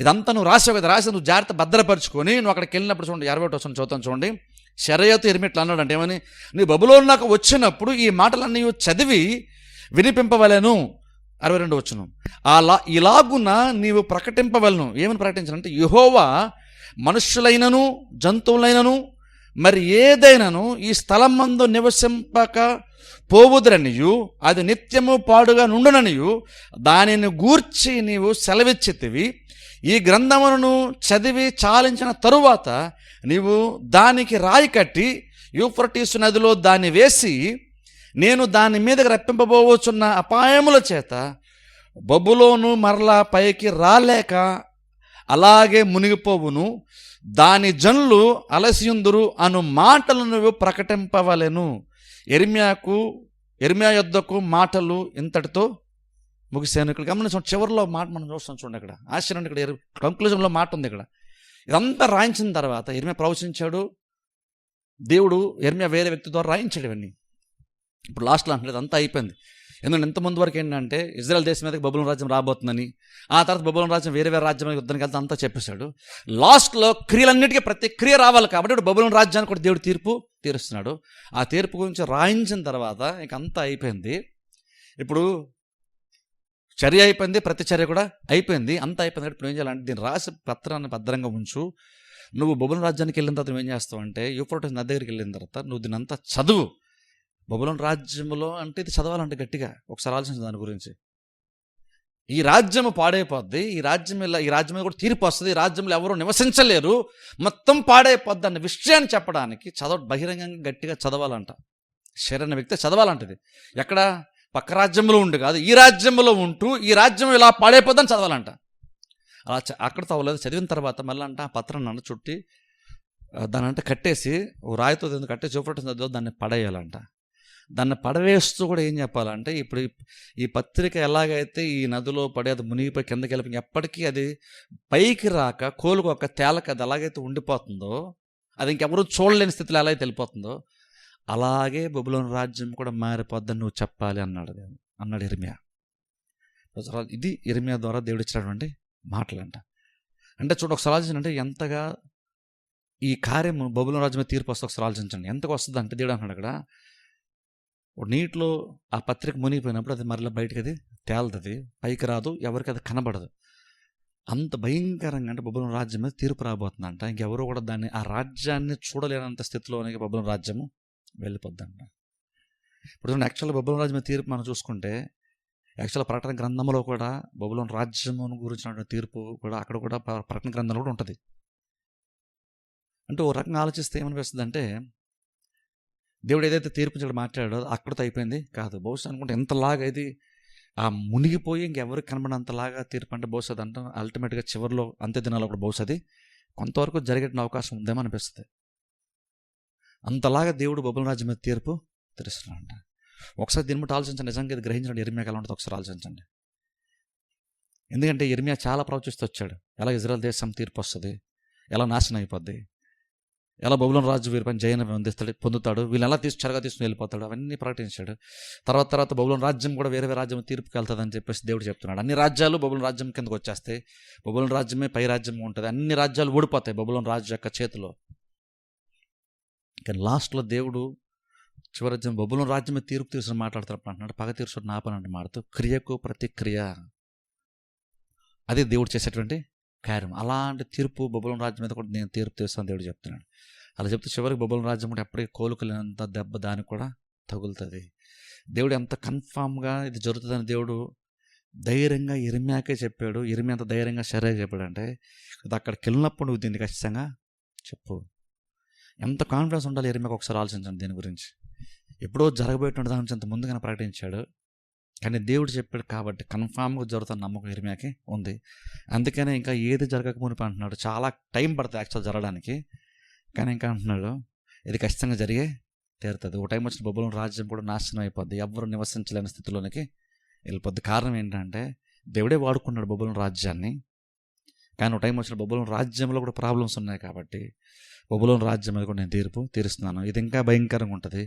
ఇదంతా నువ్వు రాసావు కదా, రాసి నువ్వు జాగ్రత్త భద్రపరుచుకొని నువ్వు అక్కడికి వెళ్ళినప్పుడు చూడండి 61 వచనం చదువుతాను చూడండి. షెరయాతో ఇర్మియా ఇట్లా అన్నాడు అంటే ఏమని, నీ బబులోను నాకు వచ్చినప్పుడు ఈ మాటలన్నీ చదివి వినిపింపవలెను. 62 వచనం, ఇలాగున నీవు ప్రకటింపవలను. ఏమని ప్రకటించాలంటే, యెహోవా మనుష్యులైనను జంతువులైనను మరి ఏదైనాను ఈ స్థలం మందు నివసింపక పోవుదరనియు అది నిత్యము పాడుగా నుండుననియు దానిని గూర్చి నీవు సెలవిచ్చితివి. ఈ గ్రంథమును చదివి చాలించిన తరువాత నీవు దానికి రాయి కట్టి యూఫ్రటీసు నదిలో దాన్ని వేసి, నేను దాని మీదకి రప్పింపబోచున్న అపాయముల చేత బబులోను మరలా పైకి రాలేక అలాగే మునిగిపోవును, దాని జనులు అలసియుందురు అను మాటలు నువ్వు ప్రకటింపవలెను. ఇర్మియా యొద్దకు మాటలు ఇంతటితో ముగిసాను. ఇక్కడ గమనించండి, చివరిలో మాట మనం చూస్తాం చూడండి, ఇక్కడ ఆశ్చర్యం, ఇక్కడ కంక్లూజన్లో మాట ఉంది. ఇక్కడ ఇదంతా రాయించిన తర్వాత ఇర్మియా ప్రవచించాడు, దేవుడు ఇర్మియా వేరే వ్యక్తి ద్వారా రాయించాడు ఇవన్నీ. ఇప్పుడు లాస్ట్లో అంటే అంతా అయిపోయింది. ఎందుకంటే ఇంతమంది వరకు ఏంటంటే ఇజ్రాయెల్ దేశం మీదకి బబులోను రాజ్యం రాబోతుందని, ఆ తర్వాత బబులోను రాజ్యం వేరే రాజ్యం యుద్ధానికి వెళ్తే అంతా చెప్పేశాడు. లాస్ట్లో క్రియలన్నిటికీ ప్రతి క్రియ రావాలి కాబట్టి ఇప్పుడు బబులోను రాజ్యాన్ని కూడా దేవుడు తీరుస్తున్నాడు. ఆ తీర్పు గురించి రాయించిన తర్వాత ఇంక అంతా అయిపోయింది. ఇప్పుడు చర్య అయిపోయింది, ప్రతి చర్య కూడా అయిపోయింది, అంతా అయిపోయింది. ఇప్పుడు ఏం చేయాలంటే దీన్ని రాసి పత్రాన్ని భద్రంగా ఉంచు. నువ్వు బబులోను రాజ్యానికి వెళ్ళిన తర్వాత నువ్వు ఏం చేస్తావు అంటే, యూఫ్రటీస్ నది దగ్గరికి వెళ్ళిన తర్వాత నువ్వు దీన్ని అంతా చదువు. బబులోను రాజ్యంలో అంటే ఇది చదవాలంటే గట్టిగా ఒకసారి ఆలోచించు దాని గురించి. ఈ రాజ్యము పాడైపోద్ది, ఈ రాజ్యం మీద కూడా తీర్పు వస్తుంది, ఈ రాజ్యంలో ఎవరు నివసించలేరు, మొత్తం పాడైపోద్ది అన్న విషయాన్ని చెప్పడానికి బహిరంగంగా గట్టిగా చదవాలంట. శరీర వ్యక్తి చదవాలంటది. ఎక్కడ పక్క రాజ్యంలో ఉండు కాదు, ఈ రాజ్యంలో ఉంటూ ఈ రాజ్యం ఇలా పాడైపోద్దని చదవాలంట. అలా అక్కడితో అవ్వలేదు. చదివిన తర్వాత మళ్ళీ అంట ఆ పత్రం నన్ను చుట్టి దాని అంటే కట్టేసి ఓ రాయితో కట్టేసి యూఫ్రటీస్ నదిలో దాన్ని పడేయాలంట. దాన్ని పడవేస్తూ కూడా ఏం చెప్పాలంటే, ఇప్పుడు ఈ పత్రిక ఎలాగైతే ఈ నదిలో పడి అది మునిగిపోయి కిందకి వెళ్ళి ఎప్పటికీ అది పైకి రాక కోలుకోక తేలక అది ఎలాగైతే ఉండిపోతుందో, అది ఇంకెవరూ చూడలేని స్థితిలో ఎలా అయితే వెళ్ళిపోతుందో, అలాగే బబులోను రాజ్యం కూడా మారిపోద్దని నువ్వు చెప్పాలి అన్నాడు ఇర్మియా. ఇది ఇర్మియా ద్వారా దేవుడు ఇచ్చినటువంటి మాటలంట. అంటే చూడు, ఒకసారి ఆలోచించండి ఎంతగా ఈ కార్యము బబులోను రాజ్యం మీద తీర్పు వస్తే ఒకసారి ఆలోచించండి ఎంతగా వస్తుంది అంటే, దేవుడు అంటున్నాడు అక్కడ నీటిలో ఆ పత్రిక మునిగిపోయినప్పుడు అది మరలా బయటకు అది తేలుతుంది, పైకి రాదు, ఎవరికి అది కనబడదు. అంత భయంకరంగా అంటే బబులోను రాజ్యం మీద తీర్పు రాబోతుందంట. ఇంకెవరో కూడా ఆ రాజ్యాన్ని చూడలేనంత స్థితిలోనికి బబులోను రాజ్యము వెళ్ళిపోద్దంట. ఇప్పుడు యాక్చువల్గా బబులోను రాజ్యం మీద తీర్పు మనం చూసుకుంటే, యాక్చువల్గా ప్రకటన గ్రంథంలో కూడా బబులోను రాజ్యము గురించినటువంటి తీర్పు కూడా అక్కడ కూడా ప్రకటన గ్రంథంలో కూడా ఉంటుంది. అంటే ఓ రకంగా ఆలోచిస్తే ఏమనిపిస్తుంది అంటే, దేవుడు ఏదైతే తీర్పు చేయడం మాట్లాడాడో అక్కడితో అయిపోయింది కాదు. బహుశా అనుకుంటే ఎంతలాగా ఇది ఆ మునిగిపోయి ఇంకెవరికి కనబడినంతలాగా తీర్పు అంటే బహుశా అంటే అల్టిమేట్గా చివరిలో అంత్య దినాల్లో కూడా బహుశా అది కొంతవరకు జరిగే అవకాశం ఉందేమో అనిపిస్తుంది. అంతలాగా దేవుడు బబులోను రాజ్యం మీద తీర్పు తీరుస్తున్నాడంట. ఒకసారి దీన్ని బట్టి ఆలోచించండి, నిజంగా ఇది గ్రహించండి ఇర్మియాకి ఎలా ఉంటుందో ఒకసారి ఆలోచించండి. ఎందుకంటే ఇర్మియా చాలా ప్రవచిస్తూ వచ్చాడు, ఎలా ఇజ్రాయెల్ దేశం తీర్పు వస్తుంది, ఎలా నాశనం అయిపోద్ది, ఎలా బబులోను రాజు వీరిపైన జయాన్ని పొందుతాడు, వీళ్ళు ఎలా చెరగా తీసుకుని వెళ్ళిపోతాడు, అవన్నీ ప్రకటించాడు. తర్వాత బబులోను రాజ్యం కూడా వేరే రాజ్యం తీర్పుకి వెళ్తుందని చెప్పేసి దేవుడు చెప్తున్నాడు. అన్ని రాజ్యాలు బబులోను రాజ్యం కిందకు వచ్చేస్తాయి, బబులోను రాజ్యమే పై రాజ్యం ఉంటుంది, అన్ని రాజ్యాలు ఓడిపోతాయి బబులోను రాజు యొక్క చేతిలో. కానీ లాస్ట్లో దేవుడు చివరి రాజ్యం బబులోను రాజ్యం మీద తీర్పు తీర్చుని మాట్లాడుతున్నప్పుడు అంటున్నాడు, పగ తీర్చుడు నా పని అంటే మాడుతూ క్రియకు ప్రతిక్రియ, అది దేవుడు చేసేటువంటి కార్యం. అలాంటి తీర్పు బబులోను రాజ్యం మీద కూడా నేను తీర్పు తీరుస్తాను దేవుడు చెప్తున్నాడు. అలా చెప్తే చివరికి బబులోను రాజ్యం కూడా ఎప్పటికీ కోలుకోలేనంత దెబ్బ దానికి కూడా తగులుతుంది. దేవుడు ఎంత కన్ఫామ్గా ఇది జరుగుతుందని దేవుడు ధైర్యంగా ఇర్మియాకే చెప్పాడు. ఇర్మియా అంత ధైర్యంగా సరే చెప్పాడు అంటే, అది అక్కడికి వెళ్ళినప్పుడు నువ్వు దీన్ని ఖచ్చితంగా చెప్పు. ఎంత కాన్ఫిడెన్స్ ఉండాలి ఇర్మియాకి ఒకసారి ఆలోచించండి దీని గురించి. ఎప్పుడో జరగబోయేటువంటి దాని నుంచి అంత ముందుగానే ప్రకటించాడు, కానీ దేవుడు చెప్పాడు కాబట్టి కన్ఫామ్గా జరుగుతున్న నమ్మకం ఇర్మియాకి ఉంది. అందుకనే ఇంకా ఏది జరగకమునిపి అంటున్నాడు, చాలా టైం పడుతుంది యాక్చువల్ జరగడానికి, కానీ ఇంకా అంటున్నాడు ఇది ఖచ్చితంగా జరిగే తీరుతుంది. ఒక టైం వచ్చిన బబులోను రాజ్యం కూడా నాశనం అయిపోద్ది, ఎవరు నివసించలేని స్థితిలోనికి వెళ్ళిపోద్ది. కారణం ఏంటంటే దేవుడే వాడుకున్నాడు బబులోను రాజ్యాన్ని, కానీ ఒక టైం వచ్చిన బబులోను రాజ్యంలో కూడా ప్రాబ్లమ్స్ ఉన్నాయి కాబట్టి బబులోను రాజ్యం మీద కూడా నేను తీర్పు తీరుస్తున్నాను. ఇది ఇంకా భయంకరంగా ఉంటుంది.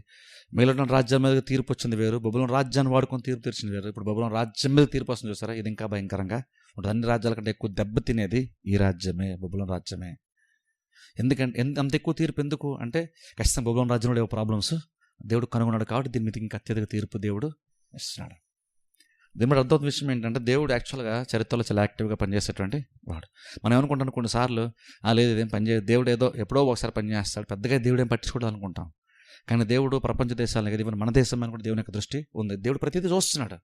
మిగిలిన రాజ్యం మీద తీర్పు వచ్చింది వేరు, బబులోను రాజ్యాన్ని వాడుకొని తీర్పు తీర్చింది వేరు. ఇప్పుడు బబులోను రాజ్యం మీద తీర్పు వస్తుంది చూసారా, ఇది ఇంకా భయంకరంగా ఉంటుంది. అన్ని రాజ్యాల కంటే ఎక్కువ దెబ్బతినేది ఈ రాజ్యమే, బబులోను రాజ్యమే. ఎందుకంటే అంత ఎక్కువ తీర్పు ఎందుకు అంటే, ఖచ్చితంగా బబులోను రాజ్యంలో ఏవో ప్రాబ్లమ్స్ దేవుడు కనుగొన్నాడు కాబట్టి దీని మీద ఇంకా అత్యధిక తీర్పు దేవుడు ఇస్తున్నాడు. దీని మీద అర్థం విషయం ఏంటంటే, దేవుడు యాక్చువల్గా చరిత్రలో చాలా యాక్టివ్గా పనిచేసేటువంటి వాడు. మనం ఏమనుకుంటాం కొన్నిసార్లు, లేదు ఇదేం పనిచేయదు, దేవుడు ఏదో ఎప్పుడో ఒకసారి పనిచేస్తాడు, పెద్దగా దేవుడు ఏం పట్టించుకోవడం అనుకుంటాం. కానీ దేవుడు ప్రపంచ దేశాలని కదా, మన దేశం అని కూడా దేవుని యొక్క దృష్టి ఉంది. దేవుడు ప్రతిదీ చూస్తున్నాడు,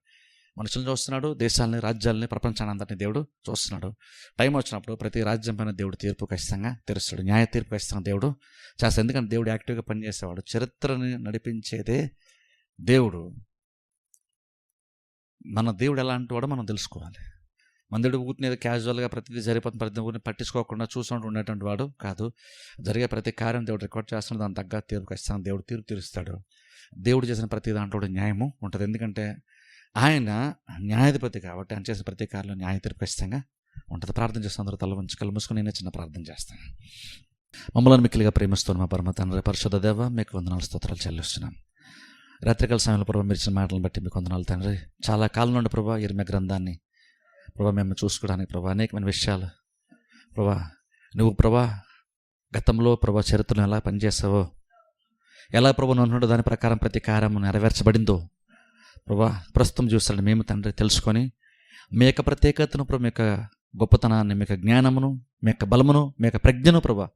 మనుషులను చూస్తున్నాడు, దేశాలని, రాజ్యాలని, ప్రపంచాన్ని అంతటిని దేవుడు చూస్తున్నాడు. టైం వచ్చినప్పుడు ప్రతి రాజ్యం పైన దేవుడు తీర్పు ఖచ్చితంగా తెరుస్తాడు, న్యాయ తీర్పు ఖచ్చితంగా దేవుడు చేస్తాడు. ఎందుకంటే దేవుడు యాక్టివ్గా పనిచేసేవాడు, చరిత్రని నడిపించేదే దేవుడు. మన దేవుడు ఎలాంటి వాడో మనం తెలుసుకోవాలి. మన దేవుడు ఊరిని క్యాజువల్గా ప్రతిదీ జరిగిపోతున్న ప్రతి ఊరిని పట్టించుకోకుండా చూసుకుంటూ ఉండేటువంటి వాడు కాదు. జరిగే ప్రతి కార్యం దేవుడు రికార్డ్ చేస్తున్నాడు, దాని తగ్గ తీర్పు ఖచ్చితంగా దేవుడు తీర్పు తీరుస్తాడు. దేవుడు చేసిన ప్రతి దాంట్లో న్యాయము ఉంటుంది, ఎందుకంటే ఆయన న్యాయాధిపతి కాబట్టి ఆయన చేసిన ప్రతి కార్యంలో న్యాయ తీర్పు ఖచ్చితంగా ఉంటుంది. ప్రార్థన చేస్తాను, అందరూ తల వంచి కళ్ళు మూసుకొని నేనే చిన్న ప్రార్థన చేస్తాను. మమ్మల్ని మిక్కిలిగా ప్రేమిస్తున్న మా పరమ తండ్రి, పరిశుద్ధ దేవ, మీకు వందనాలు స్తోత్రాలు చెల్లిస్తున్నాం. రాత్రికాల సమయంలో ప్రభావ మీరు ఇచ్చిన మాటలను బట్టి మీకు వందనాలు తండ్రి. చాలా కాలం నుండి ప్రభావ ఇర్మియా గ్రంథాన్ని ప్రభావ మేము చూసుకోవడానికి ప్రభావ అనేకమైన విషయాలు ప్రభా, నువ్వు ప్రభా గతంలో ప్రభా చరిత్రను ఎలా పనిచేసావో, ఎలా ప్రభు నువ్వు దాని ప్రకారం ప్రతి కార్యం నెరవేర్చబడిందో ప్రభా ప్రస్తుతం చూస్తాడు మేము తండ్రి తెలుసుకొని, మీ యొక్క ప్రత్యేకతను ప్రభు, మీ యొక్క గొప్పతనాన్ని, మీ యొక్క జ్ఞానమును, మీ యొక్క బలమును, మీ యొక్క ప్రజ్ఞను ప్రభా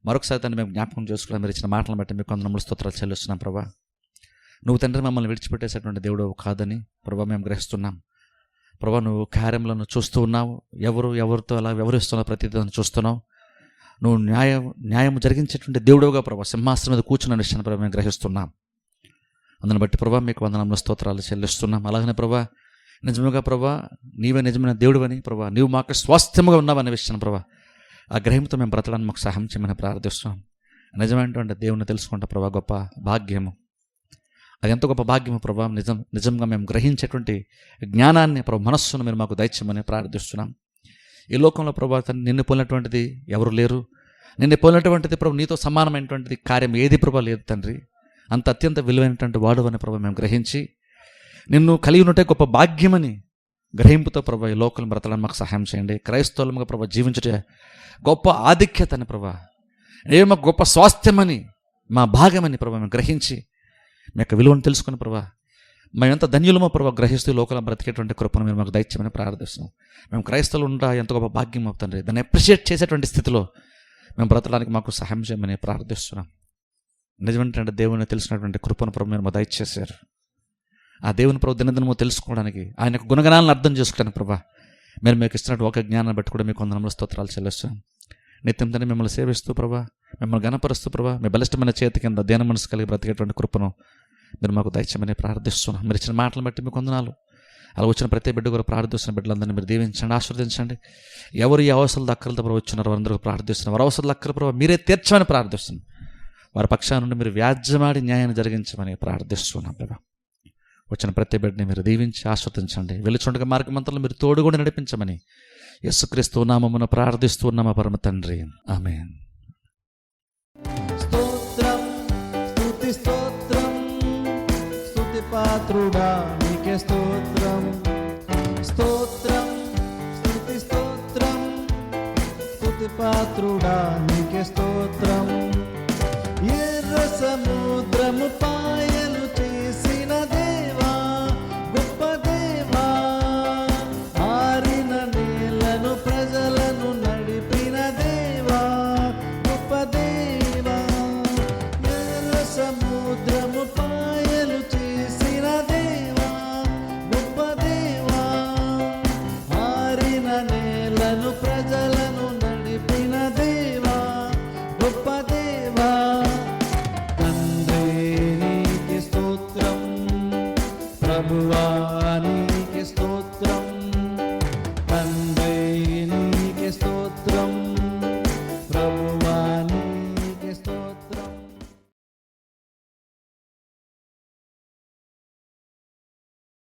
మరొకసారి తండ్రి మేము జ్ఞాపకం చేసుకోవడం మీరు ఇచ్చిన మాటలను బట్టి మీకు వందనములు స్తోత్రాలు చెల్లిస్తున్నాం. ప్రభా నువ్వు తండ్రి మమ్మల్ని విడిచిపెట్టేసేటువంటి దేవుడు కాదని ప్రభా మేము గ్రహిస్తున్నాం. ప్రభా నువ్వు కార్యములను చూస్తూ ఉన్నావు, ఎవరితో అలా వ్యవహరిస్తున్నావు, ప్రతిదాన్ని చూస్తున్నావు. నువ్వు న్యాయం జరిగించేటువంటి దేవుడుగా ప్రభా సింహాసనం మీద కూర్చున్న విషయాన్ని ప్రభా మేము గ్రహిస్తున్నాం. అందుని బట్టి ప్రభా మీకు వందనములు స్తోత్రాలు చెల్లిస్తున్నాం. అలాగనే ప్రభా నిజముగా ప్రభా నీవే నిజమైన దేవుడు అని ప్రభా నీవు మాకు స్వాస్థ్యముగా ఉన్నావనే విషయాన్ని ప్రభా ఆ గ్రహంతో మేము బ్రతడానికి మాకు సహాయం చేయమని ప్రార్థిస్తున్నాం. నిజమైనటువంటి దేవుని తెలుసుకుంటా ప్రభా గొప్ప భాగ్యము, అది ఎంత గొప్ప భాగ్యము ప్రభా. నిజంగా మేము గ్రహించేటువంటి జ్ఞానాన్ని ప్రభా మనస్సును మీరు మాకు దయచేయమని ప్రార్థిస్తున్నాం. ఈ లోకంలో ప్రభా నిన్ను పోలినటువంటిది ఎవరు లేరు, నిన్ను పోలినటువంటిది ప్రభు నీతో సమానమైనటువంటిది కార్యం ఏది ప్రభా లేదు తండ్రి. అంత అత్యంత విలువైనటువంటి వాడు అని ప్రభు మేము గ్రహించి నిన్ను కలిగి ఉన్నట్టే గొప్ప భాగ్యమని గ్రహింపుతో ప్రభు ఈ లోకల్ బ్రతలను మాకు సహాయం చేయండి. క్రైస్తవులుగా ప్రభు జీవించటే గొప్ప ఆధిక్యత అని ప్రభు, ఏ మాకు గొప్ప స్వాస్థ్యమని మా భాగమని ప్రభు మేము గ్రహించి మీ యొక్క విలువను తెలుసుకుని ప్రభు మేము ఎంత ధన్యులమో ప్రభు గ్రహిస్తూ లోకల బ్రతికేటువంటి కృపను మీరు మాకు దయచేయమని ప్రార్థిస్తున్నాం. మేము క్రైస్తవులు ఉంటా ఎంత గొప్ప భాగ్యం అవుతుంది, దాన్ని అప్రిషియేట్ చేసేటువంటి స్థితిలో మేము బ్రతకడానికి మాకు సహాయం చేయమని ప్రార్థిస్తున్నాం. నిజమేంటంటే దేవుని తెలిసినటువంటి కృపను ప్రభు మీరు మాకు దయచేశారు. ఆ దేవుని ప్రభు దినదినము తెలుసుకోవడానికి, ఆయన యొక్క గుణగణాలను అర్థం చేసుకోవడానికి ప్రభా మీరు మీకు ఇస్తున్నట్టు ఒక జ్ఞానాన్ని బట్టి కూడా మీకు వందనములు స్తోత్రాలు చెల్లిస్తాం. నిత్యం తని మిమ్మల్ని సేవిస్తూ ప్రభా, మిమ్మల్ని గణపరుస్తూ ప్రభా, మీ బలిష్టమైన చేతి కింద దేన మనసు కలిగి బ్రతికేటువంటి కృపను మీరు మాకు దయచేయమని ప్రార్థిస్తున్నాం. మీరు ఇచ్చిన మాటలను బట్టి మీకు వందనాలు. అలా వచ్చిన ప్రతి బిడ్డ కూడా ప్రార్థిస్తున్న బిడ్డలందరినీ మీరు దీవించండి, ఆశీర్వదించండి. ఎవరు ఈ అవసరాలు దక్కలతో ప్రభు వచ్చినారో వారందరూ ప్రార్థిస్తున్నారు. వారి అవసరాలు దక్కల ప్రభావ మీరే తీర్చమని ప్రార్థిస్తున్నాం. వారి పక్షాన నుండి మీరు వ్యాజ్యమాడి న్యాయాన్ని జరిగించమని ప్రార్థిస్తున్నాం ప్రభా. వచ్చిన ప్రతి బిడ్డని మీరు దీవించి ఆస్వాదించండి. వెలుచుండగా మార్గమంతలో మీరు తోడుగా నడిపించమని యేసుక్రీస్తు నామమున ప్రార్థిస్తున్నామా పరమ తండ్రి, ఆమేన్. స్తోత్రం స్తుతి స్తోత్రం స్తుతి పాత్రుడా నీకే స్తోత్రం. స్తోత్రం స్తుతి స్తోత్రం స్తుతి పాత్రుడా నీకే స్తోత్రం. ఎర్ర సముద్రము పాయలు చేసిన దేవా గొప్ప దేవా, ఆరిన నేలను ప్రజలను నడిపిన దేవా గొప్ప దేవా. ఎర్ర సముద్రము పాయలు చేసిన దేవా గొప్ప దేవా, ఆరిన నేలను ప్రజలను నడిపిన దేవా గొప్ప దేవా. తండ్రి నీకే స్తోత్రం, ప్రభువా నీకే స్తోత్రం. తండ్రి